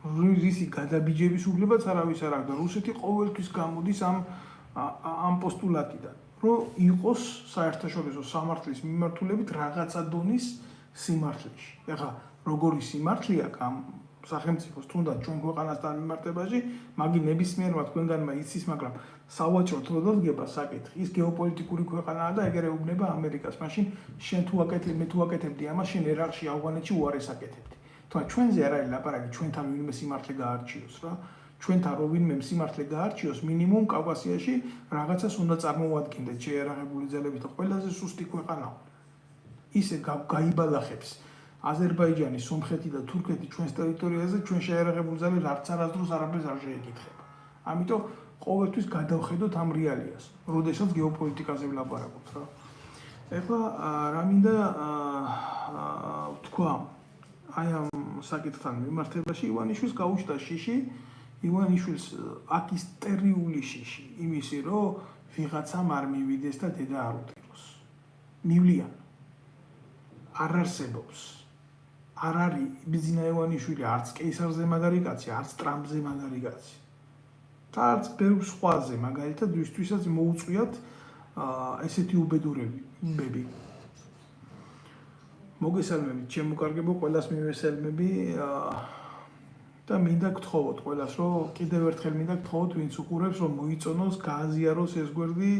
რისი გადაბიჯების უფლებაც არავის არ აქვს და რუსეთი ყოველთვის გამოდის ამ პოსტულატიდან, რომ იყოს საერთაშორისო სამართლის მიმართულებით რაღაცა დონის სიმართლეში. ეხლა როგორი სიმართლეა ამ სახელმწიფოს თუნდაც ჩვენ ქვეყანასთან მიმართებაში, მაგი ნებისმიერმა თქვენგანმა იცის, მაგრამ სავაჭროდ რო დადგება საკითხი, ის გეოპოლიტიკური ქვეყანაა და ეგრე უბნება ამერიკას. მაშინ შენ თუ აკეთებ, მე თუ აკეთებდი ამას, შენ ერარქში ავღანეთში უარეს აკეთებდი. თუმცა ჩვენზე არ არის ლაპარაკი, ჩვენთან ვინმე სიმართლე გაარჩიოს რა. ჩვენთან რო ვინმე სიმართლე გაარჩიოს, მინიმუმ კავკასიაში რაღაცას უნდა წარმოვადგინდეთ შეერაღებული ძალებით და ყველაზე სუსტი ქვეყანა. ისე გაიბალახებს აზერბაიჯანი, სომხეთი და თურქეთი ჩვენს ტერიტორიაზე, ჩვენ შეერაღებული ძალები არც არასდროს არაფერს არ შეეკითხება. ამიტომ ყოველთვის გადავხედოთ ამ რეალიას, როდესაც გეოპოლიტიკაზე ვლაპარაკობთ რა. ეხლა რა მინდა თქვა აი ამ საკითხთან მიმართებაში ივანიშვილს გაუჩნდა შიში, ივანიშვილს აქ ისტერიული შიში, იმისი რომ ვიღაცამ არ მივიდეს და დედა არ უტიროს. მივლიან. არ არსებობს. არ არის ბიძინა ივანიშვილი არც კეისარზე მაგარი კაცი, არც ტრამპზე მაგარი კაცი. და არც ბევრ სხვაზე, მაგალითად, ვისთვისაც მოუწვიათ ესეთი უბედურებები. მოგესალმებით, ჩემო კარგებო, ყველას მივესალმები და მინდა გთხოვოთ ყველას, რომ კიდევ ერთხელ მინდა გთხოვოთ, ვინც უყურებს, რომ მოიწონოს, გააზიაროს ეს გვერდი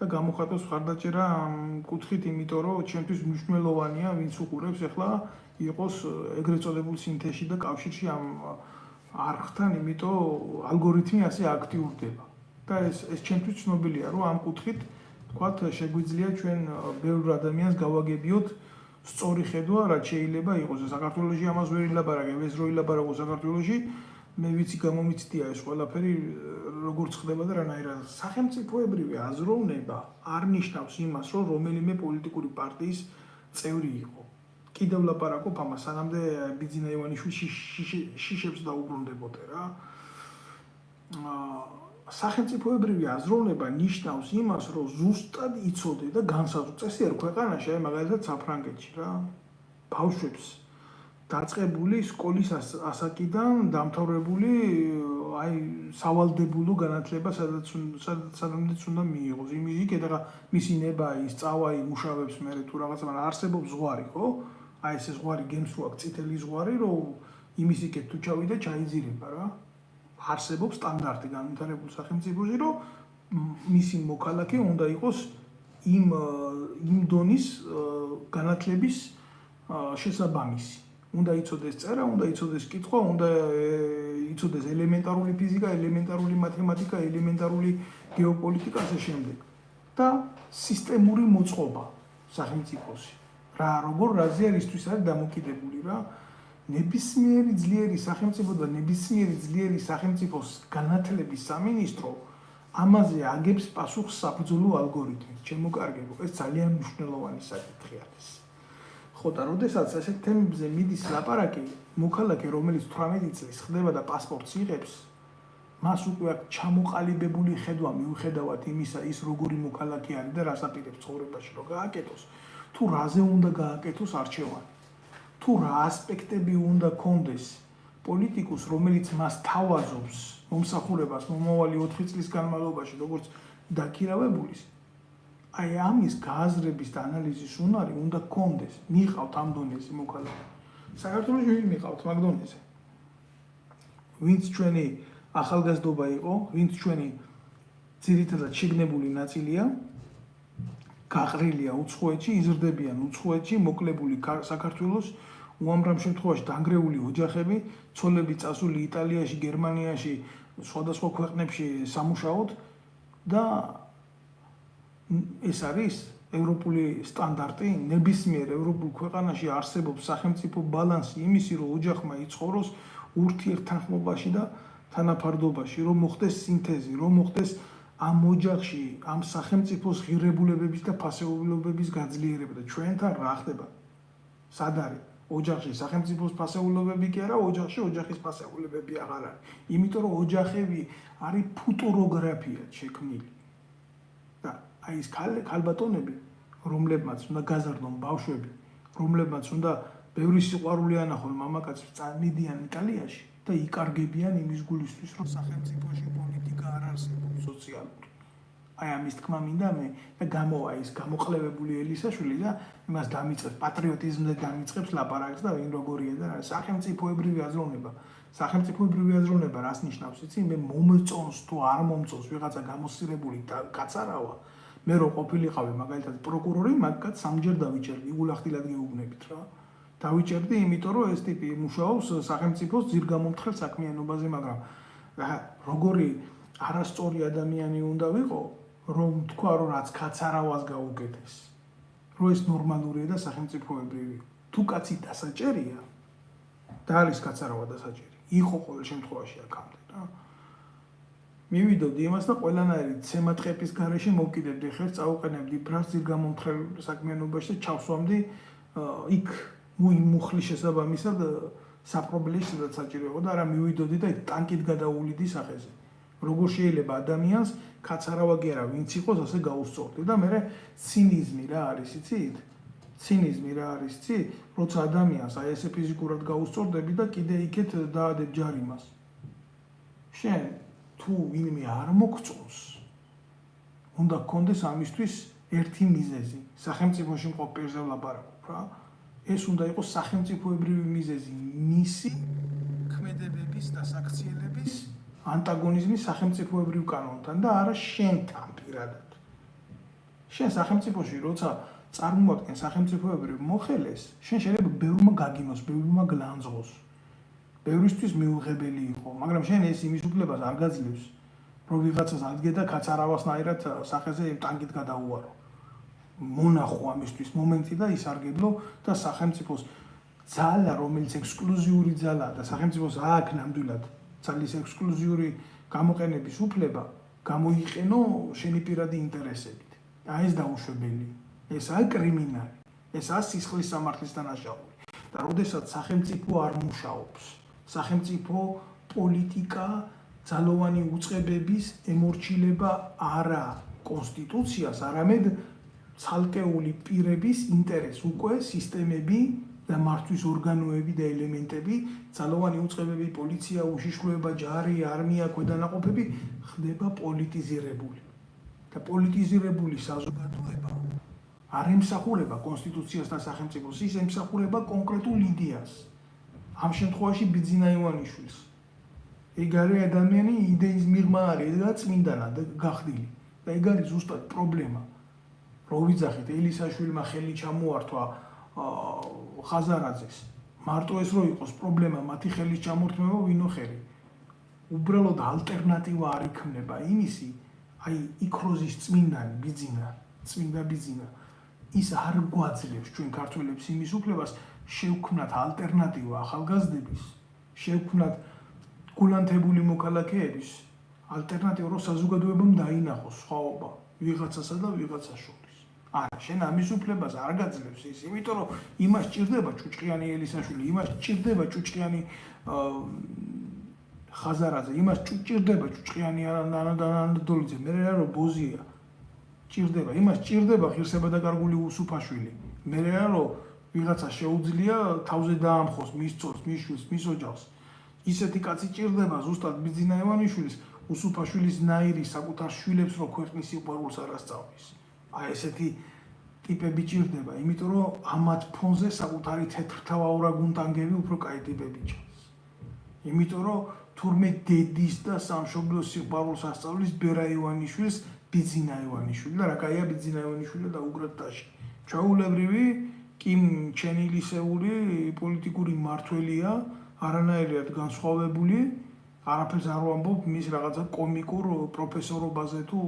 და გამოხატოს მხარდაჭერა ამ კუთხით, იმიტომ რომ ჩემთვის მნიშვნელოვანია, ვინც უყურებს, ახლა იყოს ეგრეთ წოდებულ სინთეზში და კავშირში ამ არხთან, იმიტომ ალგორითმი ასე აქტიურდება. და ეს ჩემთვის ცნობილია, რომ ამ კუთხით, თქვათ, შეგვიძლია ჩვენ ბევრ ადამიანს გავაგებიოთ სწორი ხედვა, რაც შეიძლება იყოს. საქართველოში ამას ვერ ილაპარაკებ, ეს რო ილაპარაკო საქართველოში, მე ვიცი გამომიცდია ეს ყველაფერი როგორც ხდება და რანაირად. სახელმწიფოებრივი აზროვნება არ ნიშნავს იმას, რომ რომელიმე პოლიტიკური პარტიის წევრი იყო. კიდევ ვლაპარაკობ ამას, სანამდე ბიძინა ივანიშვილი შიშებს დაუბრუნდებოდა რა. სახელმწიფოებრივი აზროვნება ნიშნავს იმას, რომ ზუსტად იცოდე და განსაზღვრე წესიერ ქვეყანაში, აი მაგალითად საფრანგეთში რა, ბავშვებს დაწყებული სკოლის ასაკიდან დამთავრებული აი სავალდებულო განათლება სადაც უნდა მიიღოს. იქეთ ახლა მისი ნება, ის წავა იმუშავებს მე თუ რაღაცა, მაგრამ არსებობს ზღვარი, ხო? აი ეს ზღვარი გემს რო აქვს წითელი ზღვარი, რომ იმის იქეთ თუ ჩავიდა, ჩაიძირება რა. არსებობს სტანდარტი განვითარებულ სახელმწიფოში, რომ მისი მოქალაქე უნდა იყოს იმ დონის განათლების შესაბამისი. უნდა იცოდეს წერა, უნდა იცოდეს კითხვა, უნდა იცოდეს ელემენტარული ფიზიკა, ელემენტარული მათემატიკა, ელემენტარული გეოპოლიტიკა ასე შემდეგ. და სისტემური მოწყობა სახელმწიფოსი. რა როგორ რაზე არისთვის არის დამოკიდებული რა? ნებისმიერი ძლიერი სახელმწიფო და ნებისმიერი ძლიერი სახელმწიფოს განათლების სამინისტრო ამაზე აგებს პასუხს საბრძოლო ალგორითმით. ჩემოკარგებო, ეს ძალიან მნიშვნელოვანი საკითხი არის. ხო და როდესაც ასეთ თემებზე მიდის ლაპარაკი, მოქალაქე, რომელიც 18 წლის ხდება და პასპორტს იღებს, მას უკვე აქვს ჩამოყალიბებული ხედვა მიუხედავად იმისა, ის როგორი მოქალაქე არის და რას აპირებს ცხოვრებაში რომ გააკეთოს, თუ რაზე უნდა გააკეთოს არჩევანი. თუ რა ასპექტები უნდა კონდეს პოლიტიკოს, რომელიც მას თავაზობს მომსახურებას მომავალი 4 წლის განმავლობაში, როგორც დაქირავებულის, აი ამის გააზრების და ანალიზის უნარი უნდა კონდეს, მიყავთ ამ დონეზე მოქალაქე. საქართველოში ვინ მიყავთ მაგ დონეზე? ვინც ჩვენი ახალგაზრდობა იყო, ვინც ჩვენი ძირითადად შეგნებული ნაწილია, გაყრილია უცხოეთში, იზრდებიან უცხოეთში, მოკლებული საქართველოს, უამრავ შემთხვევაში დანგრეული ოჯახები, ცოლები წასული იტალიაში, გერმანიაში, სხვადასხვა ქვეყნებში სამუშაოდ და ეს არის ევროპული სტანდარტი, ნებისმიერ ევროპულ ქვეყანაში არსებობს სახელმწიფო ბალანსი იმისი, რომ ოჯახმა იცხოვროს ურთიერთთანხმობაში და თანაფარდობაში, რომ მოხდეს სინთეზი, რომ მოხდეს ამ ოჯახში, ამ სახელმწიფოს ღირებულებების და ფასეულობების გაძლიერება და ჩვენთან რა ხდება? სად არის? ოჯახში სახელმწიფოს ფასეულობები კი არა, ოჯახში ოჯახის ფასეულობები აღარ არის. იმიტომ რომ ოჯახები არის ფუტუროგრაფიად შექმნილი. და აი ეს ქალბატონები, რომლებმაც უნდა გაზარდონ ბავშვები, რომლებმაც უნდა ბევრი სიყვარული ანახონ მამაკაცებს, წამიდიან იტალიაში და იკარგებიან იმის გულისთვის, რომ სახელმწიფოში პოლიტიკა არ არსებობს სოციალური. აი ამის თქმა მინდა მე და გამოვა ის გამოყლევებული ელისაშვილი და იმას დამიწყებს პატრიოტიზმზე დამიწყებს ლაპარაკს და ვინ როგორია და სახელმწიფოებრივი აზროვნება. სახელმწიფოებრივი აზროვნება რას ნიშნავს იცი? მე მომწონს თუ არ მომწონს ვიღაცა გამოსწირებული კაცარავა, მე რო ყოფილიყავი მაგალითად პროკურორი, მაგკაც სამჯერ დავიჭერდი, იგულახდილად გეუბნებით რა. დავიჭერდი, იმიტომ რომ ეს ტიპი მუშაობს სახელმწიფოს ძირგამომთხელ საქმიანობაზე, მაგრამ როგორი არასწორი ადამიანი უნდა ვიყო, რომ თქვა რომ რაც კაცარავას გაუკეთეს. რომ ეს ნორმალურია და სახელმწიფოებრივი. თუ კაცი დასაჭერია და არის კაცარავა დასაჭერი, იყო ყოველ შემთხვევაში აქამდე რა. მივიდოდი იმას და ყველანაირი ცემატყეპის გარეშე მოვკიდებდი ხერს, წაუყენებდი ფრას ძირგამომთხელ საქმიანობაში და ჩავსვამდი იქ მუხლის შესაბამისად საპრობლემო სადაც საჭირო იყო და არა მივიდოდი და ტანკით გადაუვლიდი სახეზე. როგორ შეიძლება ადამიანს კაცარავა კი არა ვინც იყოს ასე გაუსწორდი და მე ცინიზმი რა არის იცით? ცინიზმი რა არის იცი? როცა ადამიანს აი ესე ფიზიკურად გაუსწორდები და კიდე იქეთ დაადებ ჯარიმას. შენ თუ ვინმე არ მოგწონს, უნდა გქონდეს ამისთვის ერთი მიზეზი. სახელმწიფოში მყოფ პირზე ვლაპარაკობ რა. ეს უნდა იყოს სახელმწიფოებრივი მიზეზი, მისი ქმედებების და საქციელების ანტაგონიზმი სახელმწიფოებრივ კანონთან და არა შენთან პირადად. შენ სახელმწიფოში როცა წარმოადგენს სახელმწიფოებრივ მოხელეს, შენ შეიძლება ბევრმა გაგიმოს, ბევრმა გლანძღოს. ბევრისთვის მიუღებელი იყო, მაგრამ შენ ეს იმის უფლებას არ გაძლევს, რომ ვიღაცას ადგე და კაცარავასნაირად სახეზე ტანკით გადაუვარო. მონახო ამისთვის მომენტი და ისარგებლო და სახელმწიფოს ძალა, რომელიც ექსკლუზიური ძალაა და სახელმწიფოს აქვს ნამდვილად ძალის ექსკლუზიური გამოყენების უფლება, გამოიყენო შენი პირადი ინტერესებით. აი ეს დაუშვებელი. ესაა კრიმინალი. ესაა სისხლის სამართლის დანაშაული. და როდესაც სახელმწიფო არ მუშაობს, სახელმწიფო პოლიტიკა, ძალოვანი უწყებების ემორჩილება არა კონსტიტუციას, არამედ ცალკეული პირების ინტერესს უკვე სისტემები და მართვის ორგანოები და ელემენტები, ძალოვანი უწყებები, პოლიცია, უშიშროება, ჯარი, არმია, ქვედანაყოფები ხდება პოლიტიზირებული. და პოლიტიზირებული საზოგადოება არ ემსახურება კონსტიტუციას და სახელმწიფოს, ის ემსახურება კონკრეტულ იდეას. ამ შემთხვევაში ბიძინა ივანიშვილს. ეგ არის ადამიანი იდეის მიღმა არის და წმინდანად გახდილი. და ეგ არის ზუსტად პრობლემა. რო ვიძახით ელისაშვილმა ხელი ჩამოართვა ხაზარაძეს, მარტო ეს რო იყოს პრობლემა მათი ხელის ჩამორთმევა ვინო ხერი. უბრალოდ ალტერნატივა არ იქმნება იმისი, აი იქროზის წმინდანი ბიძინა ის არ გვაძლევს ჩვენ ქართველებს იმის უფლებას შევქმნათ ალტერნატივა ახალგაზრდების, შევქმნათ გულანთებული მოქალაქეების ალტერნატივა, რომ საზოგადოებამ დაინახოს სხვაობა ვიღაცასა და ვიღაცას შორის. არა, შენ ამის უფლებას არ გაძლევს ის, იმიტომ რომ იმას ჭირდება ჭუჭყიანი ელისაშვილი, იმას ჭირდება ჭუჭყიანი ხაზარაძე, იმას ჭირდება ჭუჭყიანი ანადოლიძე, მე რა რომ ბოზია ჭირდება, იმას ჭირდება ღირსებადაკარგული უსუფაშვილი, მე რა რომ ვიღაცა შეუძლია თავზე დაამხოს მის წორს, მის შვილს, მის ოჯახს. ისეთი კაცი ჭირდება ზუსტად ბიძინა ივანიშვილის, უსუფაშვილის ნაირი საკუთარ შვილებს რო ქვეყნის სიყვარულს არ ასწავლის. აი ესეთი ტიპები ჭირდება, იმიტომ რომ ამათ ფონზე საკუთარი თეთრთავაურა გუნტანგები უფრო კაი ტიპები ჭირს. იმიტომ რომ თურმე დედის და სამშობლოს სიყვარულს ასწავლის ბერა ივანიშვილს ბიძინა ივანიშვილი და რა კაია ბიძინა ივანიშვილი და უგრად ტაში. ჩვეულებრივი კიმ ჩენილისეული პოლიტიკური მმართველია, არანაირად განსხვავებული, არაფერს არ ვამბობ მის რაღაცა კომიკურ პროფესორობაზე თუ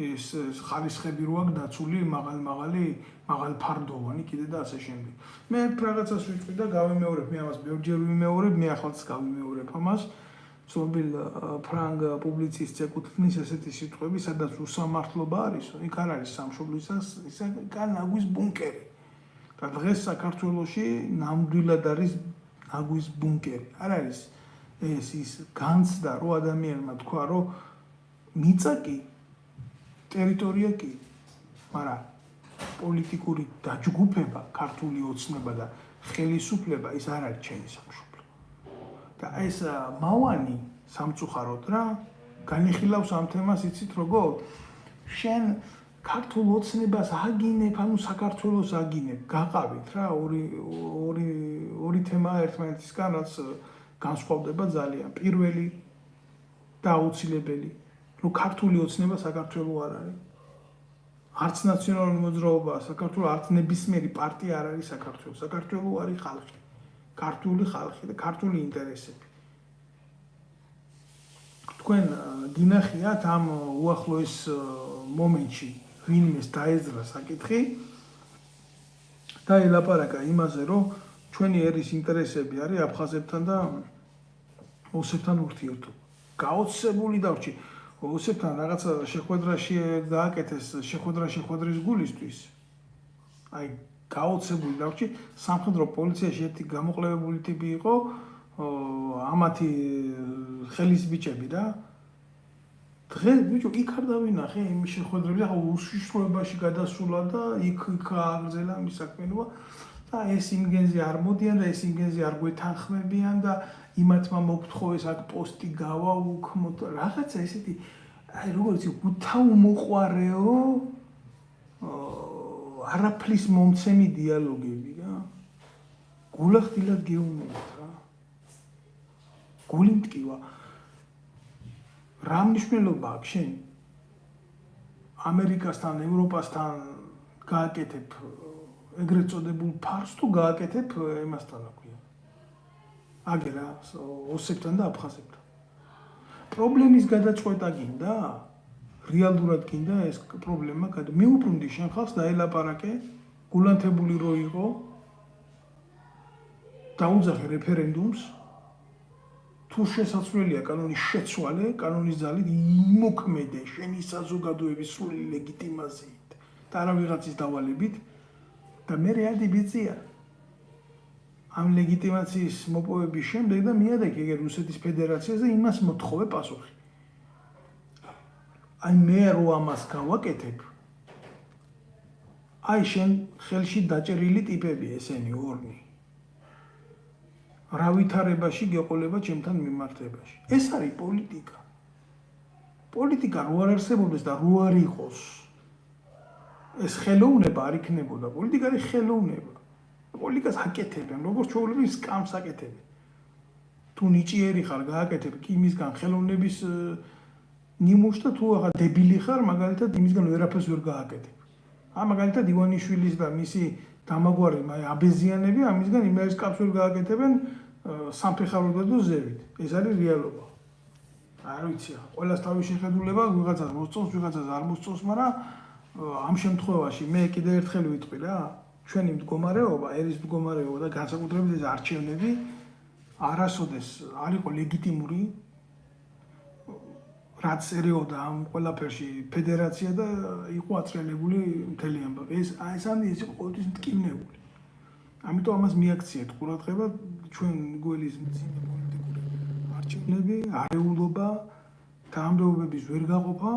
ეს ხარისხები რო აქვს დაცული მაღალ ფარდოვანი კიდე და ასე შემდეგ. მე რაღაცას ვიტყვი და გავიმეორებ, მე ამას ბევრჯერ ვიმეორებ, მე ახალც გავიმეორებ ამას. ცნობილ ფრანგ პუბლიცისტს ეკუთვნის ესეთი სიტყვები, სადაც უსამართლობა არის, იქ არ არის სამშობლისას, იქ არის ნაგვის ბუნკერი. და დღეს საქართველოში ნამდვილად არის ნაგვის ბუნკერი. არ არის ეს ის განცდა, რომ ადამიანმა თქვა, რომ მიწა კი, ტერიტორია კი, მაგრამ პოლიტიკური დაჯგუფება, ქართული ოცნება და ხელისუფლება ის არ არის ჩემი სამშობლო. და ეს მავანი სამწუხაროდ რა, განიხილავს ამ თემას, იცით როგორ? შენ ქართულ ოცნებას აგინებ, ანუ საქართველოს აგინებ, გაყავით რა, ორი თემა ერთმანეთისგან, რაც განსხვავდება ძალიან. პირველი და აუცილებელი, რომ ქართული ოცნება საქართველო არ არის. არც ნაციონალური მოძრაობა საქართველო, არც ნებისმიერი პარტია არ არის საქართველო. საქართველო არის ხალხი, ქართული ხალხი და ქართული ინტერესები. თქვენ გინახიათ ამ უახლოეს მომენტში ვინმეს დაეძრა საკითხი და ელაპარაკა იმაზე, რომ ჩვენი ერის ინტერესები არის აფხაზებთან და ოსებთან ურთიერთობა. გაოცებული დავრჩი. ოსებთან რაღაცა შეხვედრაში გააკეთეს შეხვედრის გულისთვის. აი, გაოცებული დავრჩი. სამხედრო პოლიციაში ერთი გამოყლებებული ტიპი იყო, ამათი ხელის ბიჭები რა. დღეს ბიჭო, იქ არ დავინახე იმ შეხვედრებში, ახლა უშიშროებაში გადასულა და იქ გააგრძელა მის საქმიანობა. და ეს იმგენზე არ მოდიან და ეს იმგენზე არ გვეთანხმებიან და იმათმა მოგთხოვეს აქ პოსტი გავაუქმოთ რაღაცა ესეთი აი როგორც უთავმოყვარეო არაფრის მომცემი დიალოგები რა გულახდილად გეუბნებათ რა გული მტკივა რა მნიშვნელობა აქვს შენ ამერიკასთან ევროპასთან გააკეთებ ეგრეთ წოდებულ ფარს თუ გააკეთებ ემასთან აქვია. აგერა ოსებთან და აფხაზებთან. პრობლემის გადაწყვეტა გინდა? რეალურად გინდა ეს პრობლემა? მიუბრუნდი შენ ხალხს დაელაპარაკე, გულანთებული რო იყო, დაუძახე რეფერენდუმს, თუ შესაძლებელია კანონის შეცვალე, კანონის ძალით იმოქმედე შენი საზოგადოების სრული ლეგიტიმაციით და არა ვიღაცის დავალებით. და მე რეალდი ბიძია ამ ლეგიტიმაციის მოპოვების შემდეგ და მიადექი ეგერ რუსეთის ფედერაციაზე იმას მოთხოვე პასუხი. აი მე რო ამას გავაკეთებ აი შენ ხელში დაჭერილი ტიპები ესენი ორნი. რა ვითარებაში გეყოლება ჩემთან მიმართებაში. ეს არის პოლიტიკა. პოლიტიკა რო არ არსებობდეს და რო არ იყოს ეს ხელოვნება არ იქნებოდა. პოლიტიკა არის ხელოვნება. პოლიტიკას აკეთებენ, როგორც ჩვეულებრივ სკამს აკეთებენ. თუ ნიჭიერი ხარ, გააკეთებ კი იმისგან ხელოვნების ნიმუშს და თუ აღარ დებილი ხარ, მაგალითად იმისგან ვერაფერს ვერ გააკეთებ. მაგალითად ივანიშვილის და მისი დამაგვარი აბეზიანები ამისგან იმერის კაფსული გააკეთებენ სამფეხარო და ზევით. ეს არის რეალობა. არ ვიცი, ყველას თავის შეხედულება, ვიღაცას მოსწონს, ვიღაცას არ მოსწონს, მაგრამ ამ შემთხვევაში მე კიდევ ერთხელ ვიტყვი რა, ჩვენი მდგომარეობა, ერის მდგომარეობა და განსაკუთრებით ეს არჩევნები არასოდეს არ იყო ლეგიტიმური, რაც ერიოდა ამ ყველაფერში ფედერაცია და იყო აწრელებული მთელი ამბავი. ეს იყო ყოველთვის მტკივნეული. ამიტომ ამას მიაქციეთ ყურადღება ჩვენ გველის მძიმე პოლიტიკური არჩევნები, არეულობა, თანამდებობების ვერ გაყოფა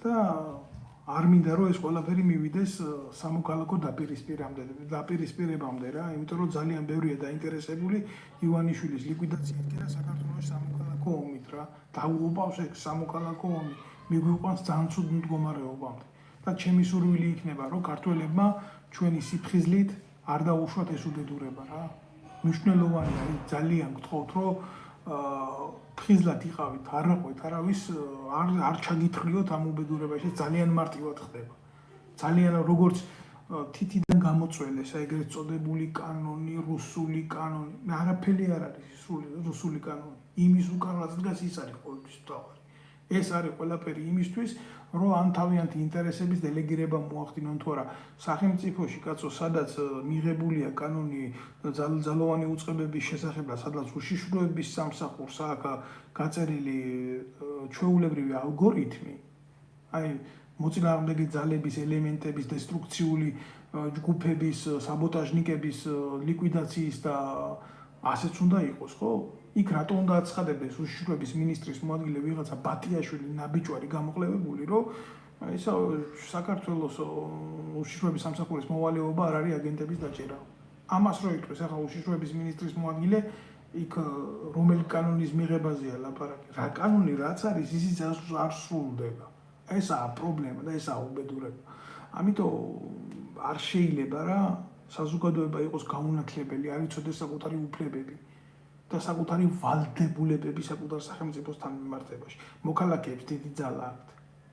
და არ მინდა რომ ეს ყველაფერი მივიდეს სამოქალაქო დაპირისპირებამდე რა, იმიტომ რომ ძალიან ბევრია დაინტერესებული ივანიშვილის ლიკვიდაციით და საქართველოს სამოქალაქო ომით რა. დაუღუპავს ეს სამოქალაქო ომი, მიგვიყვანს ძალიან ცუდ მდგომარეობამდე. და ჩემი სურვილი იქნება რომ ქართველებმა ჩვენი სიფხიზლით არ დაუშვათ ეს უბედურება რა. მნიშვნელოვანია, ძალიან გთხოვთ რომ ფხიზლად იყავით, არ რაყვეთ არავის, არ ჩაგითხრიოთ ამ უბედურებაში, ძალიან მარტივად ხდება. ძალიან როგორც თითიდან გამოწველეს ეგრეთ წოდებული კანონი, რუსული კანონი, არაფერი არ არის რუსული კანონი. იმის უკან რაც დგას ის არის ყოველთვის მთავარი. ეს არის ყველაფერი იმისთვის, რომ ამ თავიანთი ინტერესების დელეგირება მოახდინონ თუ არა სახელმწიფოში, კაცო, სადაც მიღებულია კანონი ძალოვანი უწყებების შესახებ და სადაც უშიშროების სამსახურს აქვს გაწერილი ჩვეულებრივი ალგორითმი, აი მოწინააღმდეგე ძალების ელემენტების დესტრუქციული ჯგუფების, საბოტაჟნიკების ლიკვიდაციის და ასეც უნდა იყოს, ხო? იქ რატო უნდა აცხადებდეს უშიშროების მინისტრის მოადგილე ვიღაცა ბათიაშვილი ნაბიჯვარი გამოყლებებული, რომ ისა საქართველოს უშიშროების სამსახურის მოვალეობა არ არის აგენტების დაჭერა. ამას რო იტყვის ახლა უშიშროების მინისტრის მოადგილე, იქ რომელი კანონის მიღებაზეა ლაპარაკი. რა კანონი რაც არის, ისიც არ სრულდება. ესაა პრობლემა და ესაა უბედურება. ამიტომ არ შეიძლება რა საზოგადოება იყოს გაუნათლებელი, არ იცოდეს საკუთარი უფლებები. და საკუთარი ვალდებულებები საკუთარ სახელმწიფოსთან მიმართებაში. მოქალაქეებს დიდი ძალა აქვთ.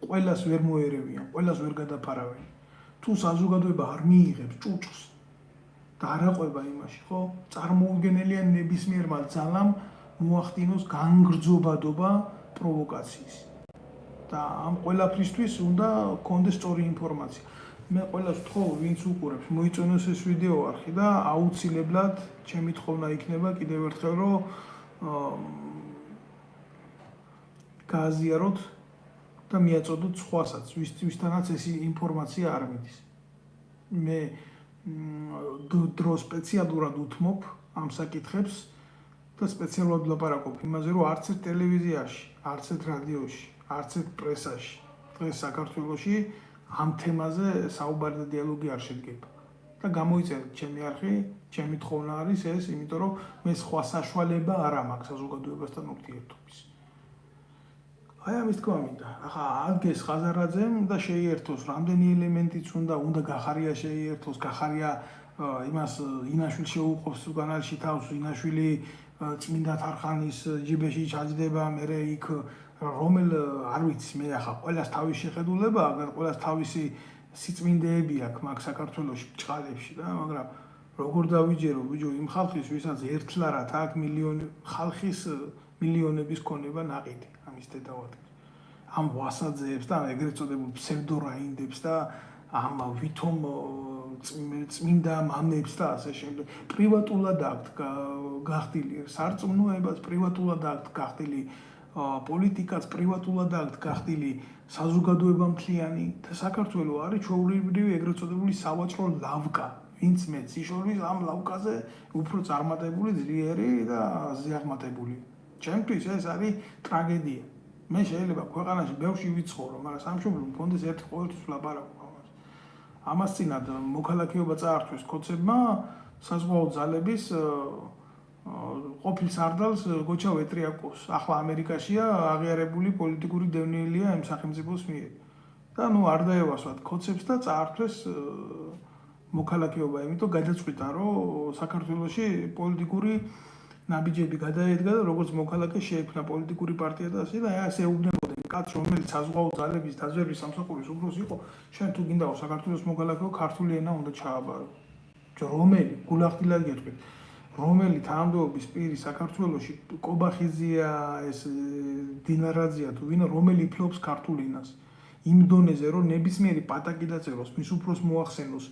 ყველას ვერ მოერევიან, ყველას ვერ გადაფარავენ. თუ საზოგადოება არ მიიღებს ჭუჭს და არ აყვება იმაში, ხო? წარმოუდგენელია ნებისმიერმა ძალამ მოახდინოს განგრძობადობა პროვოკაციის. და ამ ყველაფრისთვის უნდა გქონდეს სწორი ინფორმაცია. მე ყველას ვთხოვ, ვინც უყურებს, მოიწონოს ეს ვიდეო არხი და აუცილებლად ჩემი თხოვნა იქნება კიდევ ერთხელ, რომ გააზიაროთ და მიაწოდოთ სხვასაც, ვისთანაც ეს ინფორმაცია არ მიდის. მე დრო სპეციალურად უთმობ ამ საკითხებს და სპეციალურად ვლაპარაკობ იმაზე, რომ არც ერთ ტელევიზიაში, არც ერთ რადიოში, არც ერთ პრესაში დღეს საქართველოში ამ თემაზე საუბარი და დიალოგი არ შედგება. და გამოიწერეთ ჩემი არხი, ჩემი თხოვნა არის ეს, იმიტომ რომ მე სხვა საშუალება არ მაქვს საზოგადოებასთან ურთიერთობის. აი ამის თქმა მინდა. ახლა ადგეს ხაზარაძემ და შეიერთოს რამდენი ელემენტიც უნდა გახარია შეიერთოს, გახარია იმას ინაშვილ შეუყოფს უკანალში თავს, ინაშვილი წმინდა თარხანის ჯიბეში ჩაჯდება, მერე იქ რომელ არ ვიცი მე ახლა ყველას თავის შეხედულება აქვს, ყველას თავისი სიწმინდეები აქვს მაგ საქართველოში ბჭყალებში და მაგრამ როგორ დავიჯერო ბიჭო იმ ხალხის ვისაც ერთლარად აქვს მილიონი ხალხის მილიონების ქონება ნაყიდი ამის დედავად. ამ ვასაძეებს და ეგრეთ წოდებულ ფსევდორაინდებს და ამ ვითომ წმინდა მამებს და ასე შემდეგ. პრივატულად აქვს გახდილი სარწმუნოებას, პრივატულად აქვს გახდილი პოლიტიკაც, პრივატულად აქვს გახდილი საზოგადოება მთლიანი და საქართველო არის ჩვეულებრივი ეგრეთ წოდებული სავაჭრო ლავკა. ვინც მეც იშოვის ამ ლავკაზე უფრო წარმატებული, ძლიერი და ზიაღმატებული. ჩემთვის ეს არის ტრაგედია. მე შეიძლება ქვეყანაში ბევრში ვიცხოვრო, მაგრამ სამშობლო მქონდეს ერთი ყოველთვის ვლაპარაკობ ამას. ამას წინათ მოქალაქეობა წაართვეს ქოცებმა საზღვაო ძალების ყოფილ სარდალს გოჩა ვეტრიაკოს. ახლა ამერიკაშია აღიარებული პოლიტიკური დევნილია იმ სახელმწიფოს მიერ. და არ დაევასვათ ქოცებს და წაართვეს მოქალაქეობა, იმიტომ გადაწყვიტა, რომ საქართველოში პოლიტიკური ნაბიჯები გადაედგა და როგორც მოქალაქე შეექმნა პოლიტიკური პარტია და ასე და ეს ეუბნებოდნენ კაცს, რომელიც საზღვაო ძალების დაზვერვის სამსახურის უფროსი იყო, შენ თუ გინდა საქართველოს მოქალაქეო, ქართული ენა უნდა ჩააბარო. რომელი გულახდილად გეტყვით, რომელი თანამდებობის პირი საქართველოში კობახიძეა, ეს დინარაძეა თუ ვინა, რომელი ფლობს ქართულ ენას. იმ დონეზე, რომ ნებისმიერი პატაკი დაწეროს, მის უფროს მოახსენოს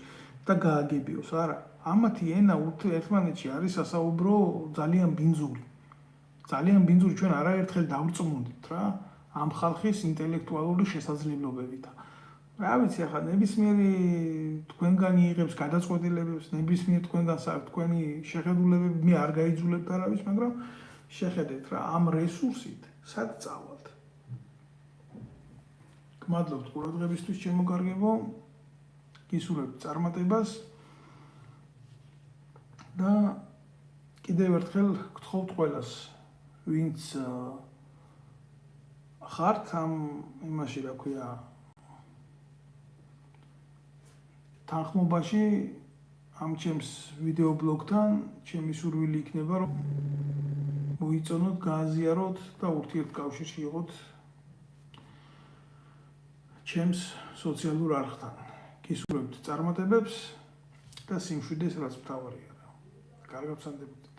და გააგებიოს, არა. ამათი ენა ერთმანეთში არის სასაუბრო ძალიან ბინძური. ძალიან ბინძური, ჩვენ არაერთხელ დავწმუნდით რა, ამ ხალხის ინტელექტუალური შესაძლებლობებით. რა ვიცი, ახლა ნებისმიერი თქვენგანი იღებს გადაწყვეტილებებს, ნებისმიერ თქვენი შეხედულებები მე არ გაიძულებთ არავის, მაგრამ შეხედეთ რა, ამ რესურსით სად წავალთ. გმადლობთ ყურადღებისთვის, ჩემო კარგებო, გისურვებთ წარმატებას და კიდევ ერთხელ გთხოვთ ყველას, ვინც ხართ ამ იმაში, რა ქვია, თანხმობაში ამ ჩემს ვიდეო ბლოგთან, ჩემი სურვილი იქნება, რომ მოიწონოთ, გააზიაროთ და ურთიერთკავშირში იყოთ ჩემს სოციალურ არხთან. გისურვებთ წარმატებებს და სიმშვიდეს, რაც მთავარია. კარგად ვსანდებოდეთ.